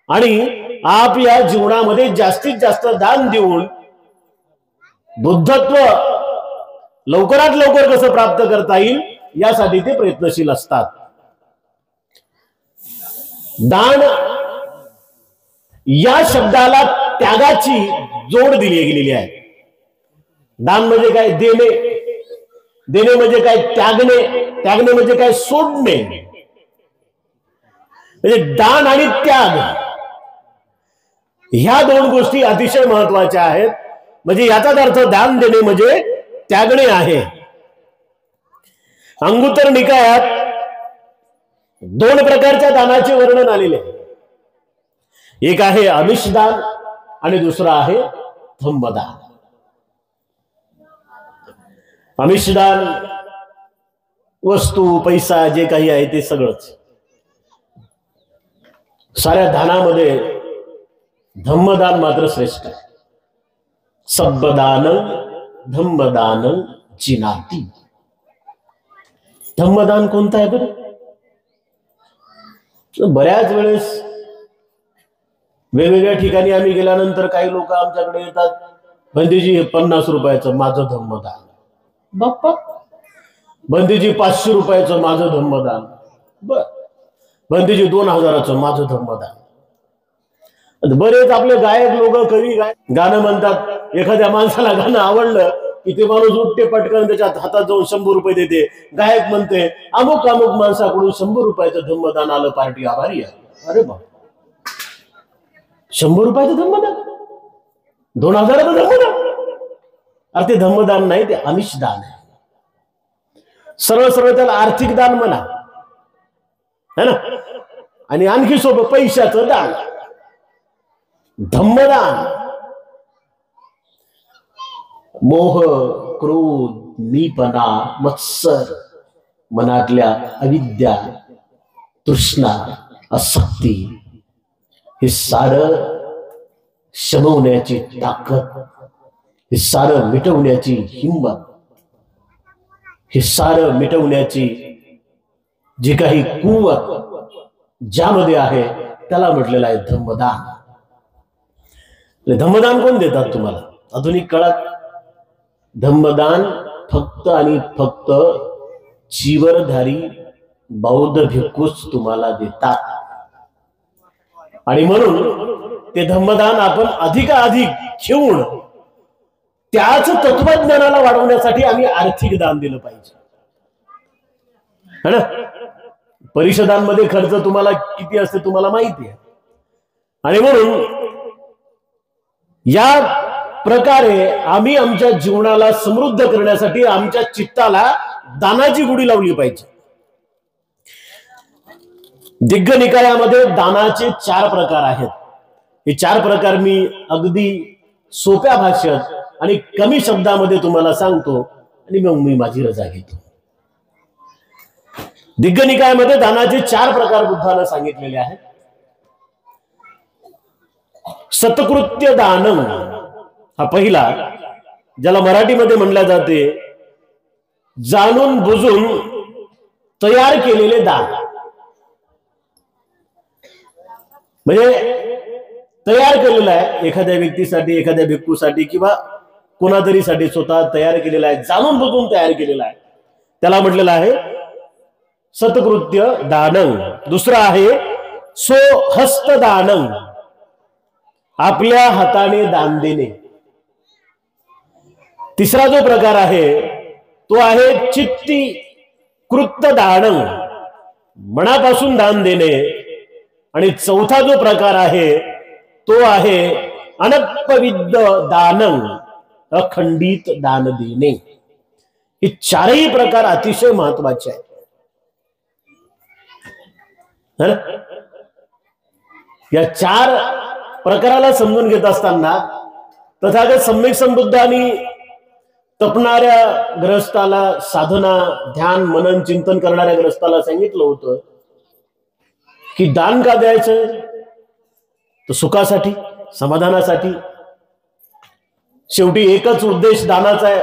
आणि आपल्या जीवनामध्ये जास्तीत जास्त दान देऊन बुद्धत्व लवकरात लवकर कसं प्राप्त करता येईल यासाठी ते प्रयत्नशील असतात. दान या शब्दाला त्यागाची जोड दिली गेलेली आहे. दान म्हणजे काय? देणे. देणे म्हणजे काय? त्यागणे. त्यागणे म्हणजे काय? सोडणे. म्हणजे दान आणि त्याग ह्या दोन गोष्टी अतिशय महत्वाच्या आहेत. म्हणजे याचाच अर्थ दान देणे म्हणजे त्यागणे आहे. अंगुत्तर निकायात 2 प्रकारच्या दानाचे वर्णन आलेले आहे. एक आहे आमिषदान आणि दुसरा आहे धम्मदान. आमिषदान वस्तू, पैसा जे काही आहे ते सगळंच. साऱ्या दानामध्ये धम्मदान मात्र श्रेष्ठ आहे. सब्बदान धम्मदान जिनाती. धम्मदान कोणतं आहे बरं? बऱ्याच वेळेस वेगवेगळ्या ठिकाणी आम्ही गेल्यानंतर काही लोक आमच्याकडे येतात, बंदीजी हे 50 रुपयाचं माझं धम्मदान. बाप्पा, बंदीजी 500 रुपयाचं माझं धम्मदान. बर, बंदीजी 2000चं माझं धम्मदान. बरेच आपले गायक लोक, कवी गाणं म्हणतात. एखाद्या माणसाला गाणं आवडलं की ते माणूस उठते पटकन त्याच्या हातात जाऊन 100 रुपये देते. गायक म्हणते अमुक अमुक माणसाकडून 100 रुपयाचं धम्मदान आलं, पार्टी आभारी आहे. अरे बा, 100 रुपयाचं धम्मदान, 2000चं धम्मदान. अरे ते धम्मदान नाही, ते आमिष दान आहे. सरळ सरळ त्याला आर्थिक दान म्हणा, है ना. आणि आणखी सोबत पैशाचं दान, धम्मदान. मोह, क्रोध, मीपणा, मत्सर, मनातल्या अविद्या, तृष्णा, आसक्ती, हे सारं शमवण्याची ताकद, हे सारं मिटवण्याची हिंमत, हे सारं मिटवण्याची जी काही कुवत ज्यामध्ये आहे त्याला म्हटलेलं आहे धम्मदान. धम्मदान कोण देतात तुम्हाला आधुनिक काळात? धम्मदान फक्त आणि फक्त चीवरधारी बौद्ध भिक्खूच तुम्हाला देतात. आणि म्हणून ते धम्मदान आपण अधिकाधिक घेऊन त्याच तत्वज्ञानाला वाढवण्यासाठी आम्ही आर्थिक दान दिलं पाहिजे, है ना. परिषदांमध्ये खर्च तुम्हाला किती असते तुम्हाला माहिती आहे. आणि म्हणून या प्रकारे आम्ही आमच्या जीवनाला समृद्ध करण्यासाठी आमच्या चित्ताला दानाची गुढी लावली पाहिजे. दिग्ग निकायामध्ये दानाचे 4 प्रकार आहेत. हे 4 प्रकार मी अगदी सोप्या भाषेत आणि कमी शब्दामध्ये तुम्हाला सांगतो आणि मग मी माझी रजा घेतो. दिग्ग निकायामध्ये दानाचे 4 प्रकार बुद्धाने सांगितलेले आहेत. सत्कृत्य दानम हा पहिला, ज्याला मराठीमध्ये म्हणल्या जाते जाणून बुजून तयार केलेले दान. म्हणजे तयार केलेलं आहे एखाद्या व्यक्तीसाठी, एखाद्या भिक्खूसाठी किंवा कोणातरीसाठी स्वतः तयार केलेला आहे, जाणून बुजून तयार केलेला आहे, त्याला म्हटलेलं आहे सत्कृत्य दानं. दुसरा आहे स्वहस्त दानं, आपल्या हाताने दान देणे. तिसरा जो प्रकार आहे तो आहे चित्ती कृत्य दानं, मनापासून दान देणे. आणि चौथा जो प्रकार आहे तो आहे अनपविद्ध दानं, अखंडित दान देणे. हे 4ही प्रकार अतिशय महत्वाचे आहेत. या 4 प्रकाराला समजून घेत असताना तथागत सम्यक संबुद्धांनी तपणाऱ्या ग्रहस्थाला, साधना, ध्यान, मनन, चिंतन करणाऱ्या ग्रहस्थाला सांगितलं होतं की दान का द्यायचं? तर सुखासाठी, समाधानासाठी. शेवटी एकच उद्देश दानाचा आहे.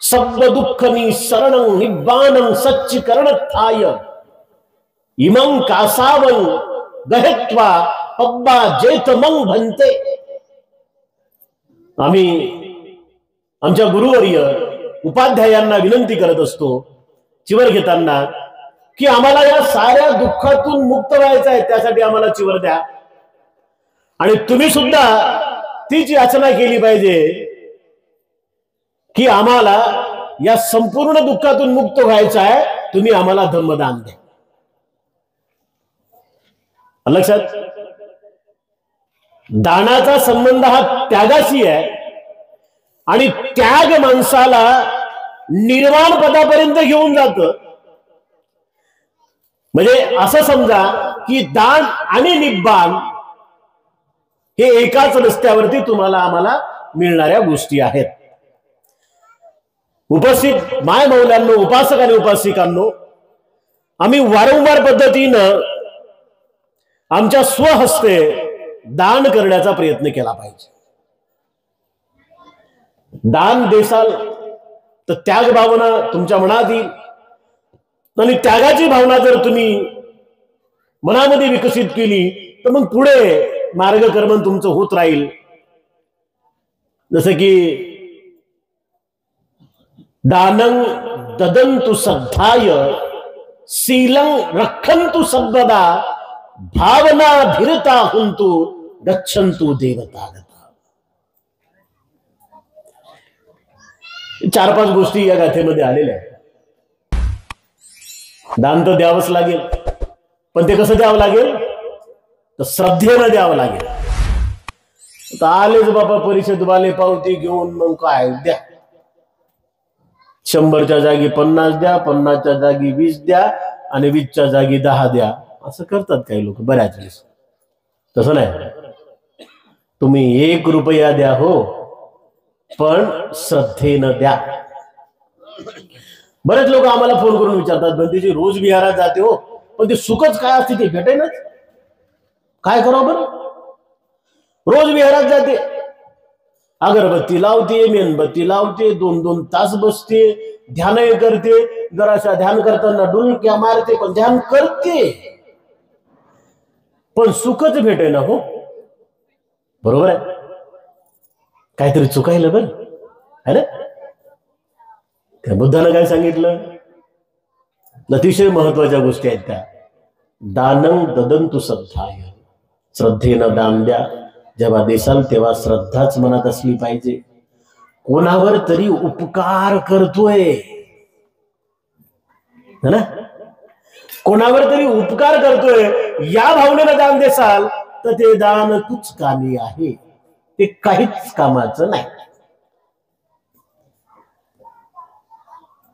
सब दुःखनी शरणं निब्बानं सच्चीकरणथाय इमं कासावं गहत्वा पब्बा जेतमं भन्ते. आम्ही आमच्या गुरुवर्य उपाध्यायांना विनंती करत असतो चिवर घेताना की आम्हाला या साऱ्या दुःखातून मुक्त व्हायचं आहे, त्यासाठी आम्हाला चिवर द्या. आणि तुम्ही सुद्धा तीच याचना केली पाहिजे की आम्हाला या संपूर्ण दुःखातून मुक्त व्हायचं आहे, तुम्ही आम्हाला धम्मदान द्या. लक्षात, दानाचा संबंध हा त्यागाशी आहे आणि त्याग माणसाला निर्वाण पदापर्यंत घेऊन जातं. म्हणजे असं समजा की दान आणि निब्बाण हे एकाच रस्त्यावरती तुम्हाला आम्हाला मिळणाऱ्या गोष्टी आहेत. उपस्थित माय मौल्यांनो, उपासक आणि उपासिकांनो, आम्ही वारंवार पद्धतीनं आमच्या स्वहस्ते दान करण्याचा प्रयत्न केला पाहिजे. दान देसाल तर त्याग भावना तुमच्या मनात येईल आणि त्यागाची भावना जर तुम्ही मनामध्ये विकसित केली तर मग पुढे मार्गक्रमण तुमचं होत राहील. जसं की दानं ददन्तु सद्धाय शीलं रक्षन्तु सर्वदा भावना भिरता हुंतु गच्छन्तु देवतागता. 4-5 गोष्टी या गाथेमध्ये आलेल्या आहेत. दान तर द्यावंच लागेल, पण ते कसं द्यावं लागेल तर श्रद्धेनं द्यावं लागेल. तर आलेच बाबा परिषदवाले पावती घेऊन, मग काय द्या, 100च्या जागी 50 द्या, 50च्या जागी 20 द्या आणि 20च्या जागी 10 द्या, असं करतात काही लोक बऱ्याच वेळेस. तसं नाही, तुम्ही 1 रुपया द्या हो, पण श्रद्धेनं द्या. बरेच लोक आम्हाला फोन करून विचारतात, बंदीजी रोज विहारात जाते हो, पण ते सुखच काय असते ते भेटेनच, काय करावं बरं. रोज विहारात जाते, अगरबत्ती लावते, मेणबत्ती लावते, 2-2 तास बसते, ध्यान करते, जराशा ध्यान करताना डुलक्या मारते, पण ध्यान करते, पण सुखच भेटेना हो. बरोबर आहे, काहीतरी चुकायलं बरं है ना. त्या बुद्धानं काय सांगितलं, अतिशय महत्वाच्या गोष्टी आहेत त्या. दानं ददन्तु श्रद्धाय, श्रद्धेनं दान द्या. जेव्हा देसाल तेव्हा श्रद्धाच मनात असली पाहिजे. कोणावर तरी उपकार करतोय है ना, कोणावर तरी उपकार करतोय या भावनेनं दान देसाल तर ते दान तुच कामी आहे, ते काहीच कामाचं नाही.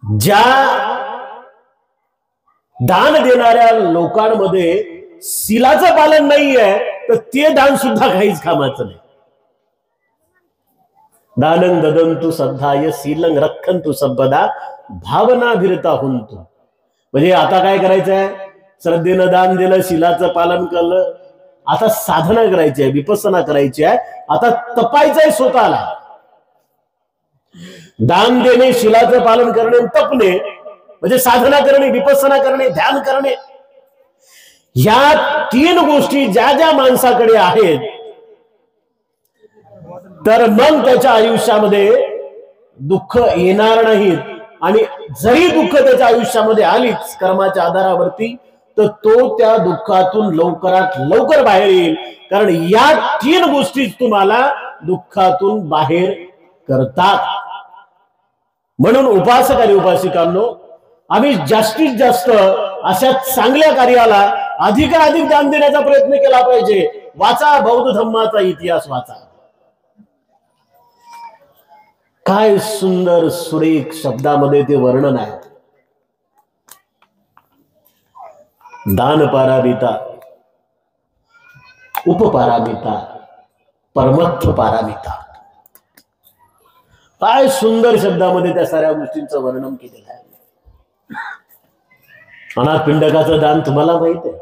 ज्या दान देणाऱ्या लोकांमध्ये शीलाचं पालन नाहीये तर ते दान सुद्धा काहीच कामाचं नाही. दानं ददन्तु श्रद्धाय शीलं रक्षन्तु संपदा भावनाभिरता हुंतु. म्हणजे आता काय करायचंय, श्रद्धेनं दान दिलं, शीलाचं पालन केलं, आता साधना करायची आहे, विपස්සना करायची आहे, आता तपायचंय स्वतःला. दान देणे, शीलाचं पालन करणे, तपणे म्हणजे साधना करणे, विपස්සना करणे, ध्यान करणे. या 3 गोष्टी ज्या ज्या माणसाकडे आहेत, तर मग त्याच्या आयुष्यामध्ये दुःख येणार नाहीत. आणि जरी दुःख त्याच्या आयुष्यामध्ये आलीच कर्माच्या आधारावरती, तर तो त्या दुःखातून लवकरात लवकर बाहेर येईल. कारण या 3 गोष्टीच तुम्हाला दुःखातून बाहेर करतात. म्हणून उपासक आणि उपासिकांनो, आम्ही जास्तीत जास्त अशा चांगल्या कार्याला अधिकाधिक दान देण्याचा प्रयत्न केला पाहिजे. वाचा बौद्ध धम्माचा इतिहास वाचा, काय सुंदर सुरेख शब्दामध्ये ते वर्णन आहे. दान पारामिता, उपपारामिता, परमत्व पारामिता, काय सुंदर शब्दामध्ये त्या साऱ्या गोष्टींचं वर्णन केलेलं आहे. अनाथ पिंडकाचं दान तुम्हाला माहित आहे,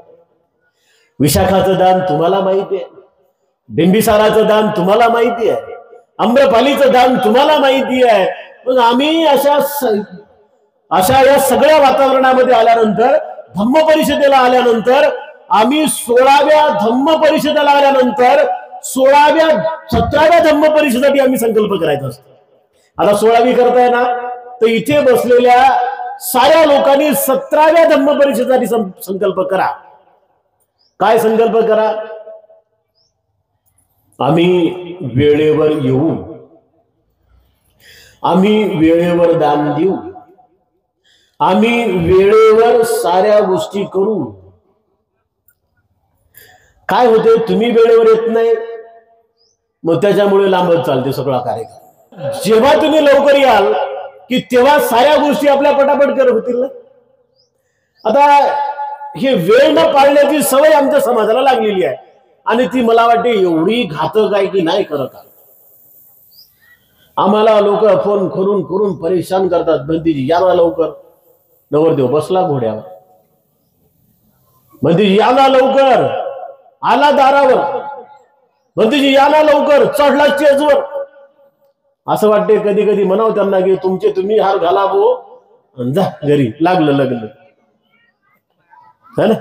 विशाखाचं दान तुम्हाला माहिती आहे, बिंबिसाराचं दान तुम्हाला माहिती आहे, आम्रपालीचं दान तुम्हाला माहिती आहे. मग आम्ही अशा या सगळ्या वातावरणामध्ये आल्यानंतर, धम्म परिषदेला आल्यानंतर, आम्ही 16व्या धम्म परिषदेला आल्यानंतर 16व्या 17व्या धम्म परिषदेसाठी आम्ही संकल्प करायचा असतो. आता 16वी करताय ना, तर इथे बसलेल्या साऱ्या लोकांनी 17व्या धम्म परिषदेसाठी संकल्प करा. काय संकल्प करा, आम्ही वेळेवर येऊ, आम्ही वेळेवर दान देऊ, आम्ही वेळेवर साऱ्या गोष्टी करू. काय होते, तुम्ही वेळेवर येत नाही, मग त्याच्यामुळे लांबत चालते सगळा कार्यक्रम. जेव्हा तुम्ही लवकर याल की तेव्हा साऱ्या गोष्टी आपल्या पटापट करत होतील ना. आता हे वेळ न पाळण्याची सवय आमच्या समाजाला लागलेली आहे, आणि ती मला वाटते एवढी घातक आहे की नाही करत. आम्हाला लोक फोन करून करून परेशान करतात, बंदीजी या ना लवकर. नवरदेव बसला घोड्यावर, बंदीजी या ना लवकर, आला दारावर, बंदीजी या ना लवकर, चढला स्टेजवर. असं वाटते कधी कधी म्हणावं त्यांना की तुमचे तुम्ही हार घाला भो, जा घरी, लागलं लग्न है ना.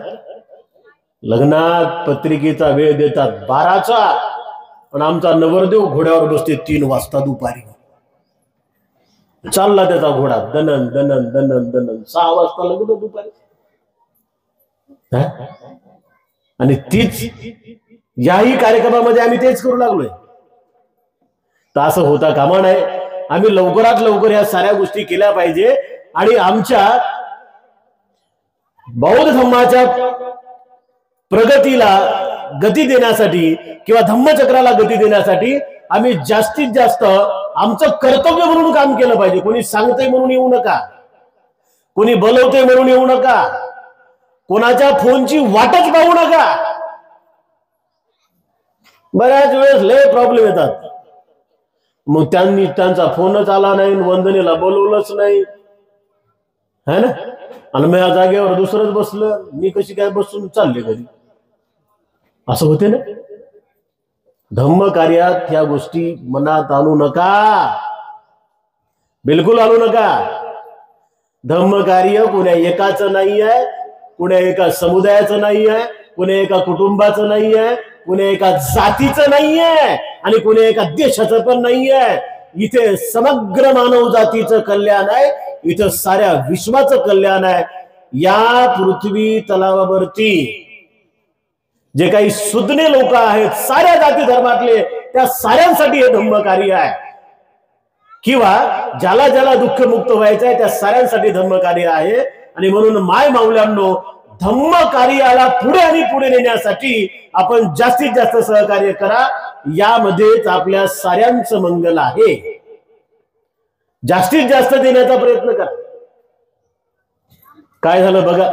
लग्नात पत्रिकेचा वेळ देतात 12चा, पण आमचा नवरदेव घोड्यावर बसते 3 वाजता दुपारी. चालला त्याचा घोडा दनन दनन दनन दनन, 6 वाजता लग्न दुपारी. आणि तीच याही कार्यक्रमामध्ये आम्ही तेच करू लागलोय. तर असं होता कामा नये. आम्ही लवकरात लवकर या साऱ्या गोष्टी केल्या पाहिजे आणि आमच्या बौद्ध धम्माच्या प्रगतीला गती देण्यासाठी किंवा धम्मचक्राला गती देण्यासाठी आम्ही जास्तीत जास्त आमचं कर्तव्य म्हणून काम केलं पाहिजे. कोणी सांगते म्हणून येऊ नका, कोणी बोलवते म्हणून येऊ नका, कोणाच्या फोनची वाटच पाहू नका. बऱ्याच वेळेस लय प्रॉब्लेम येतात. मग त्यांनी त्यांचा फोनच आला नाही, वंदनेला बोलवलंच नाही, है ना, आणि मी या जागेवर दुसरंच बसलं, मी कशी काय बसून चालले घरी, असं होते ना. धम्म कार्यात ह्या गोष्टी मनात आणू नका, बिलकुल आणू नका. धम्म कार्य कुण्या एकाचं नाही आहे, कुण्या एका समुदायाचं नाही आहे, कुण्या एका कुटुंबाचं नाही आहे, कुण्या एका जातीचं नाही आहे आणि कुण्या एका देशाचं पण नाही आहे. इथे समग्र मानव जातीचं कल्याण आहे, इथं साऱ्या विश्वाचं कल्याण आहे. या पृथ्वी तलावावरती जे काही सुज्ञ लोक आहेत साऱ्या जाती धर्मातले, त्या साऱ्यांसाठी हे धम्म कार्य आहे. किंवा ज्याला ज्याला दुःखमुक्त व्हायचं आहे त्या साऱ्यांसाठी धम्म कार्य आहे. आणि म्हणून माय माऊल्यांनो, धम्म कार्याला पुढे आणि पुढे नेण्यासाठी आपण जास्तीत जास्त सहकार्य करा. यामध्येच आपल्या साऱ्यांचं मंगल आहे. जास्तीत जास्त देण्याचा प्रयत्न करा. काय झालं बघा,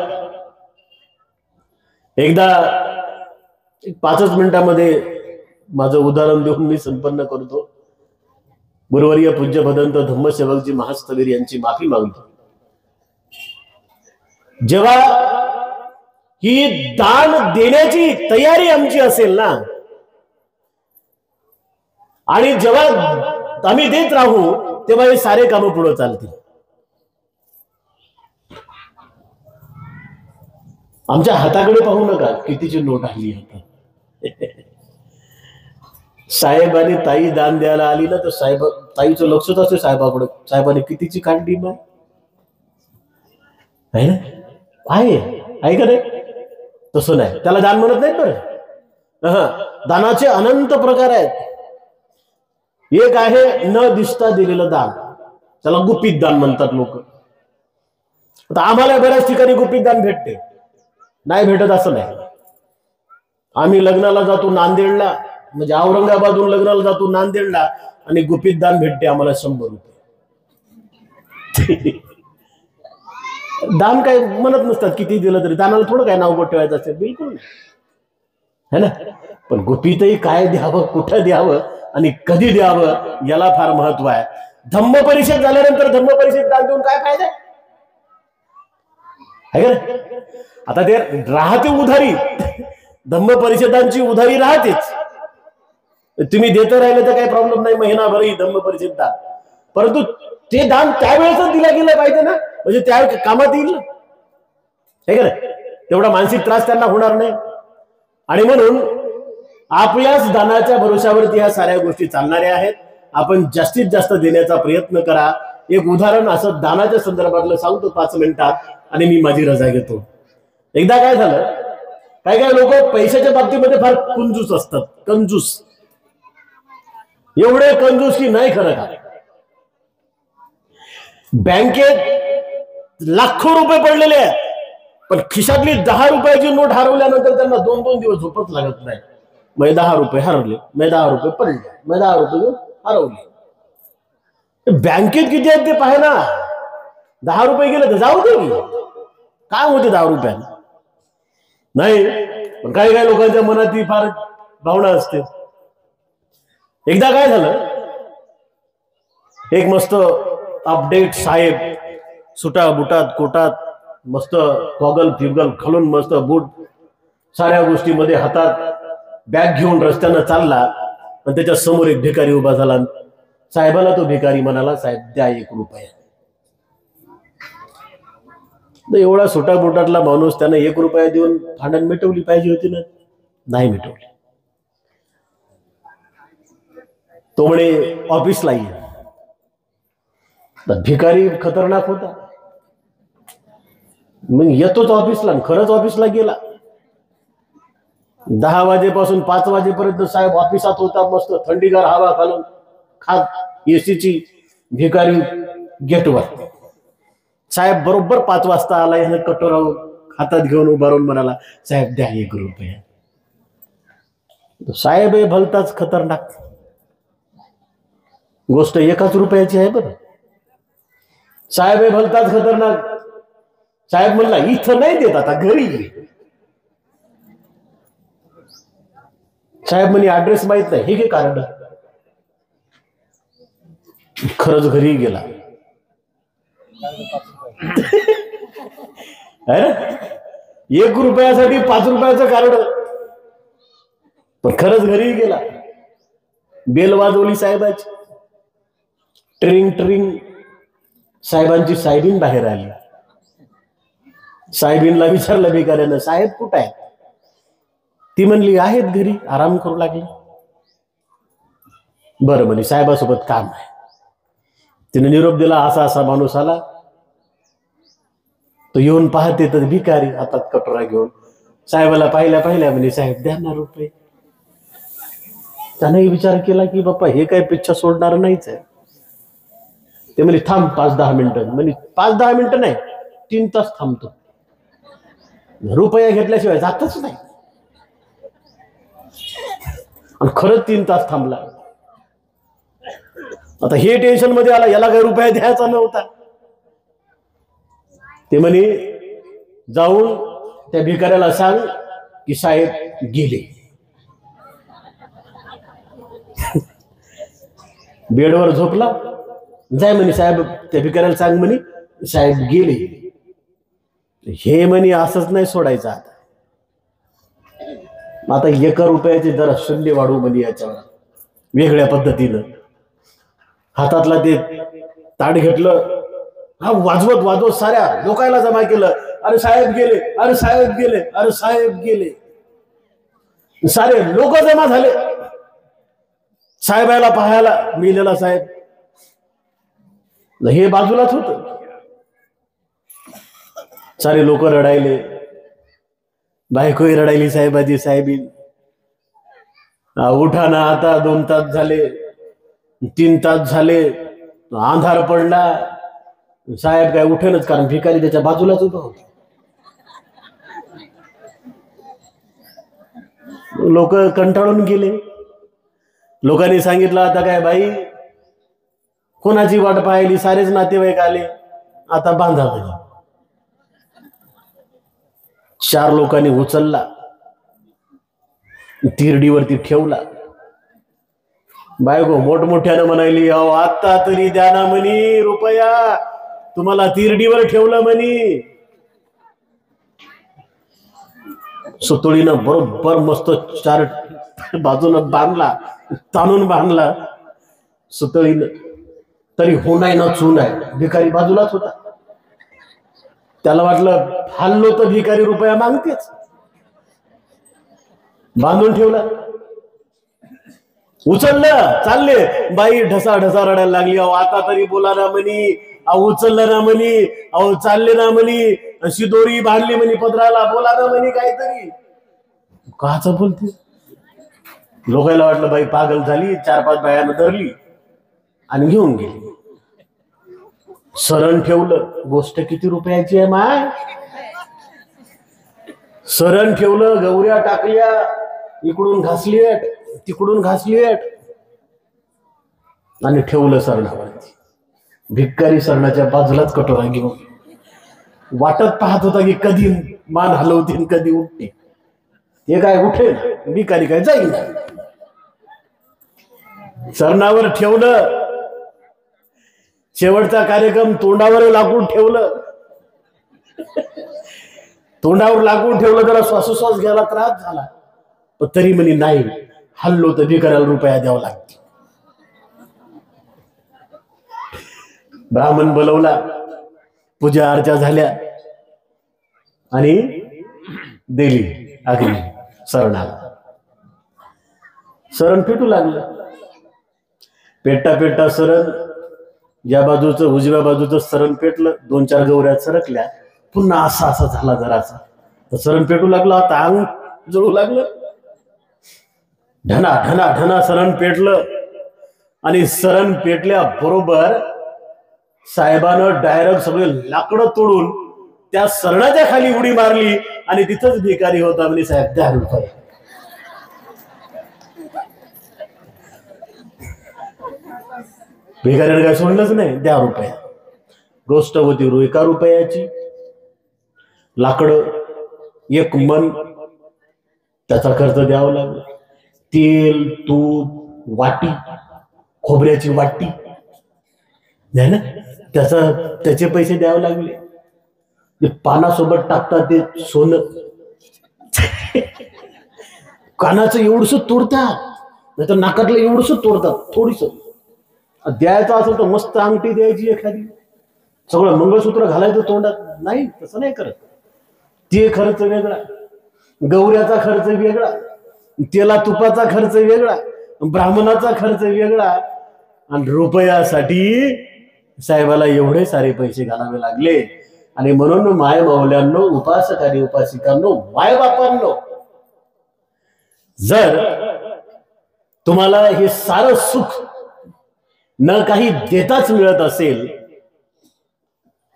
एकदा 5 मिनिटांमध्ये माझं उदाहरण देऊन मी संपन्न करतो. गुरुवर्य पूज्य भदंत धम्मसेवकजी महास्थवीर यांची माफी मागतो. जेव्हा ही दान देण्याची तयारी आमची असेल ना, आणि जेव्हा आम्ही देत राहू, तेव्हा हे सारे कामं पुढे चालतील. आमच्या हाताकडे पाहू नका कितीची नोट आली हातात. साहेब आणि ताई दान द्यायला आली ना, तर साहेब ताईचं लक्षच असते साहेबाकडे, साहेबाने कितीची काढली मग आहे ना, आहे का नाही. तसं नाही, त्याला दान म्हणत नाही. बरं, दानाचे अनंत प्रकार आहेत. एक आहे न दिसता दिलेलं दान, त्याला गुपित दान म्हणतात लोक. आता आम्हाला बऱ्याच ठिकाणी गुपित दान भेटते, नाही भेटत असं नाही. आम्ही लग्नाला जातो नांदेडला, म्हणजे औरंगाबादहून लग्नाला जातो नांदेडला, आणि गुपित दान भेटते आम्हाला 100 रुपये. दान काय म्हणत नसतात, किती दिलं तरी. दानाला थोडं काय नाव बोट ठेवायचं असेल, बिलकुल नाही, है ना. पण गुपितही काय द्यावं, कुठं द्यावं आणि कधी द्यावं, याला फार महत्व आहे. धम्म परिषद झाल्यानंतर धम्म परिषद दान देऊन काय फायदा आहे का. आता ते राहते उधारी, धम्म परिषदांची उधारी राहतेच. तुम्ही देत राहिले तर काही प्रॉब्लेम नाही, महिनाभरही धम्म परिषद दान. परंतु ते दान त्यावेळेस दिलं गेलं पाहिजे ना, म्हणजे त्या कामात येईल ना, हे का नाही. तेवढा मानसिक त्रास त्यांना होणार नाही. आणि म्हणून आपल्याच दानाच्या भरोशावरती ह्या साऱ्या गोष्टी चालणाऱ्या आहेत. आपण जास्तीत जास्त देण्याचा प्रयत्न करा. एक उदाहरण असं दानाच्या संदर्भातलं सांगतो 5 मिनिटात, आणि मी माझी रजा घेतो. एकदा काय झालं, काय काय लोक पैशाच्या बाबतीमध्ये फार कंजूस असतात. कंजूस, एवढे कंजूस की नाही खरं का. बँकेत लाखो रुपये पडलेले आहेत, पण खिशातली 10 रुपयाची नोट हरवल्यानंतर त्यांना 2-2 दिवस झोपच लागत नाही. मग 10 रुपये हरवले, मग 10 रुपये पडले, मग 10 रुपये हरवले. बँकेत किती आहेत ते पाहे ना. 10 रुपये गेले तर जाऊ दे, काय होते 10 रुपयाने नाही. पण काही काही लोकांच्या मनात ही फार भावना असते. एकदा काय झालं, एक मस्त अपडेट साहेब सुटा बुटात कोटात, मस्त गॉगल फिगल घालून, मस्त बूट, साऱ्या गोष्टीमध्ये हातात बॅग घेऊन रस्त्यानं चालला, आणि त्याच्या समोर एक भिकारी उभा झाला. साहेबाला तो भिकारी म्हणाला, साहेब द्या 1 रुपया. एवढा सुटा बुटातला माणूस, त्यानं 1 रुपया देऊन भांडण मिटवली पाहिजे होती ना, नाही मिटवली. तो म्हणे ऑफिसला ये. भिकारी खतरनाक होता. मग येतोच ऑफिसला, खरंच ऑफिसला गेला. 10 वाजेपासून 5 वाजेपर्यंत साहेब ऑफिसात होता. मस्त थंडीगार हवा खालून खात, एसीची भिकारी गेटवर. साहेब बरोबर 5 वाजता आला. यानं कटोरा हातात घेऊन उभा राहून म्हणाला, साहेब द्या 1 रुपया. साहेब हे भलताच खतरनाक. गोष्ट 1 रुपयाची आहे बरं. साहेब हे भलताच खतरनाक. साहेब म्हणला, इथं नाही देत, आता घरी ये. साहेब म्हणे ऍड्रेस माहित नाही. हे घे कार्ड. खरंच घरी गेला. 1 रुपयासाठी 5 रुपयाचं कार्ड. पण खरंच घरी गेला. बेल वाजवली साहेबाची. ट्रिंग ट्रिंग. साहेबांची साहेबीन बाहेर आली. साहेबीनला विचारलं भिकाऱ्यानं, साहेब कुठं आहेत? ती म्हणली आहेत घरी, आराम करू लागली. बरं म्हणे, साहेबासोबत काम आहे. तिने निरोप दिला, असा असा माणूस आला. तो येऊन पाहते तर भिकारी हातात कटोरा घेऊन. साहेबाला पाहिल्या पाहिल्या म्हणे, साहेब द्या ना रुपये. त्याने विचार केला की बाप्पा हे काय पिच्छा सोडणार नाहीच आहे. ते म्हणे थांब 5-10 मिनिटं. म्हणे 5-10 मिनिटं नाही, 3 तास थांबतो. रुपया घेतल्याशिवाय जातच नाही. आणि खरंच 3 तास थांबला. आता हे टेन्शन मध्ये आला, याला काय रुपया द्यायचा नव्हता. ते म्हणे जाऊन त्या भिकाऱ्याला सांग की साहेब गेले. बेडवर झोपला. जाय म्हणे साहेब, त्या भिकाऱ्याला सांग म्हणे साहेब गेले. हे म्हणे असंच नाही सोडायचं. आता 1 रुपयाचे जरा शून्य वाढू म्हणे याच्यावर वेगळ्या पद्धतीनं. हातातला ते ताट घेतलं. हा वाजवत वाजवत साऱ्या लोकांना जमा केलं. अरे साहेब गेले, अरे साहेब गेले, अरे साहेब गेले. सारे लोक जमा झाले साहेबाला पाहायला. मेलेला साहेब हे बाजूलाच होत. सारे लोक रडायले. बायकोही रडायली, साहेबाची साहेबीन. उठा ना, आता 2 तास झाले, 3 तास झाले, अंधार पडला. साहेब काय उठेनच, कारण भिकारी त्याच्या बाजूलाच उभा होता. लोक कंटाळून गेले. लोकांनी सांगितलं, आता काय बाई कोणाची वाट पाहिली, सारेच नातेवाईक आले, आता बांधा म्हणे. 4 लोकांनी उचलला, तिरडीवरती ठेवला. बायको मोठमोठ्यानं म्हणाली, अहो आता तरी द्या ना म्हणी रुपया, तुम्हाला तिरडीवर ठेवलं म्हणी. सुतळीनं बरोबर मस्त 4 बाजूनं बांधला, ताणून बांधला सुतळीनं. तरी होणार ना चून आहे. भिकारी बाजूलाच होता. त्याला वाटलं हल्लो तर भिकारी रुपया मागतेच. बांधून ठेवला. उचललं, चालले. बाई ढसा ढसा रडायला लागली. अहो आता तरी बोला ना म्हणी, अहो उचललं ना म्हणी, अहो चालले ना म्हणी, अशी दोरी बांधली म्हणी पदराला, बोला ना म्हणी काहीतरी. काच बोलते. लोकांना वाटलं बाई पागल झाली. 4-5 बायानं धरली आणि घेऊन गेली. सरण ठेवलं. गोष्ट किती रुपयाची आहे माय. सरण ठेवलं, गौऱ्या टाकल्या, इकडून घासलीट, तिकडून घासलीट आणि ठेवलं सरणावरती. भिकारी सरणाच्या बाजूलाच कटोरा घेऊन वाटत पाहत होता की कधी मान हलवते कधी उठते. हे काय उठेल, भिकारी काय जाईल. सरणावर ठेवलं. शेवटचा कार्यक्रम तोंडावर लागून ठेवलं. तोंडावर लागून ठेवलं, जरा श्वासोश्वास घ्यायला त्रास झाला. पण तरी म्हणे नाही, हल्लो तर भिकाऱ्याला रुपया द्यावा लागतो. ब्राह्मण बोलवला, पूजा अर्चा झाल्या आणि दिली अग्नी सरणाला. सरण पेटू लागलं. पेटता पेटता सरण या बाजूचं उजव्या बाजूचं सरण पेटलं. 2-4 गौऱ्या सरकल्या. पुन्हा असा असा झाला जरासा. सरण पेटू लागलं. आता अंग जळू लागलं. ढना ढना ढना सरण पेटलं. आणि सरण पेटल्या बरोबर साहेबानं डायरेक्ट सगळे लाकडं तोडून त्या सरणाच्या खाली उडी मारली आणि तिथंच भिकारी होता म्हणजे साहेब 10 रुपये. भिकाऱ्याने काय सोडलंच नाही, 10 रुपये. गोष्ट होती 1 रुपयाची. लाकडं 1 मन त्याचा खर्च द्यावा लागला. तेल, तूप, वाटी, खोबऱ्याची वाटी नाही ना, त्याचे पैसे द्यावे लागले. ते पानासोबत टाकतात ते सोनं, कानाचं एवढस तोडतात, नाही तर नाकातलं एवढस तोडतात. थोडीस द्यायचं असेल तर मस्त अंगठी द्यायची एखादी, सगळं मंगळसूत्र घालायचं तोंडात. नाही, तसं नाही करत. ते खर्च वेगळा, गौऱ्याचा खर्च वेगळा, तेला तुपाचा खर्च वेगळा, ब्राह्मणाचा खर्च वेगळा. आणि रुपयासाठी साहेबाला एवढे सारे पैसे घालावे लागले. आणि म्हणून माय माऊल्यांनो, उपासक आणि उपासिकांनो, माय बापांनो, जर तुम्हाला हे सारं सुख न काही देताच मिळत असेल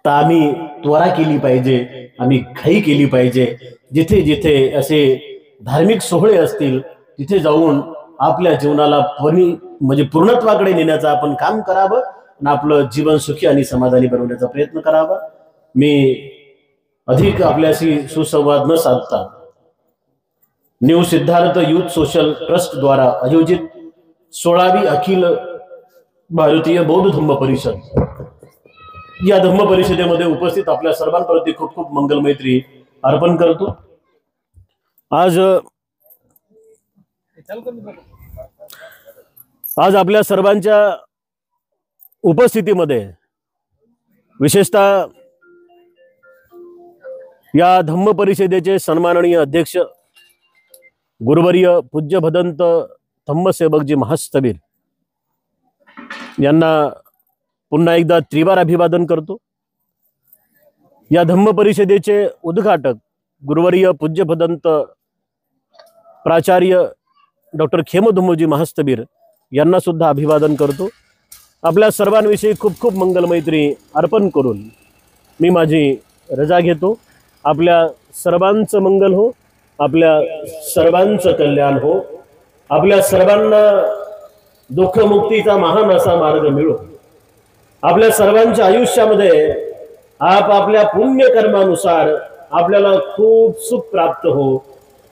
तर आम्ही त्वरा केली पाहिजे, आम्ही घाई केली पाहिजे. जिथे जिथे असे धार्मिक सोहळे असतील तिथे जाऊन आपल्या जीवनाला म्हणजे पूर्णत्वाकडे नेण्याचं आपण काम करावं आणि आपलं जीवन सुखी आणि समाधानी बनवण्याचा प्रयत्न करावा. मी अधिक आपल्याशी सुसंवाद न साधता new Siddharth youth social trust द्वारा आयोजित 16वी अखिल भारतीय बौद्ध धम्म परिषद, या धम्म परिषदेमध्ये उपस्थित आपल्या सर्वांप्रती खूप खूप मंगल मैत्री अर्पण करतो. आज आपल्या सर्वांच्या उपस्थितीमध्ये विशेषतः या धम्म परिषदेचे सन्माननीय अध्यक्ष गुरुवर्य पूज्य भदंत धम्मसेवकजी महास्तवीर यांना पुन्हा एकदा त्रिवार अभिवादन करतो. या धम्म परिषदेचे उद्घाटक गुरुवर्य पूज्य भदंत प्राचार्य डॉक्टर खेमधुमोजी महास्तवीर यांना सुद्धा अभिवादन करतो. आपल्या सर्वांविषयी खूप खूप मंगल मैत्री अर्पण करून मी माझी रजा घेतो. आपल्या सर्वांचं मंगल हो, आपल्या सर्वांचं कल्याण हो, आपल्या सर्वांना दुःखमुक्तीचा महान असा मार्ग मिळो. आपल्या सर्वांच्या आयुष्यामध्ये आपल्या पुण्यकर्मानुसार आपल्याला खूप सुख प्राप्त हो,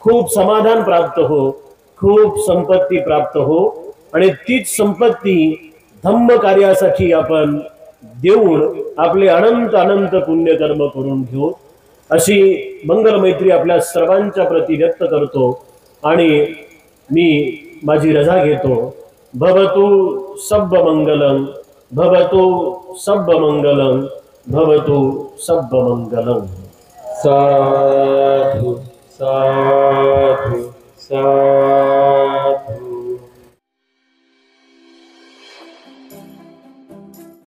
खूप समाधान प्राप्त हो, खूप संपत्ती प्राप्त हो. आणि तीच संपत्ती धम्म कार्यासाठी आपण देऊन आपले अनंत अनंत पुण्यकर्म करून घेऊ, अशी मंगल मैत्री आपल्या सर्वांच्या प्रती व्यक्त करतो आणि मी माझी रजा घेतो. भवतु सब्ब मंगलम, भवतु सब्ब मंगलम, भवतु सब्ब मंगलम. साधु साधु साधु.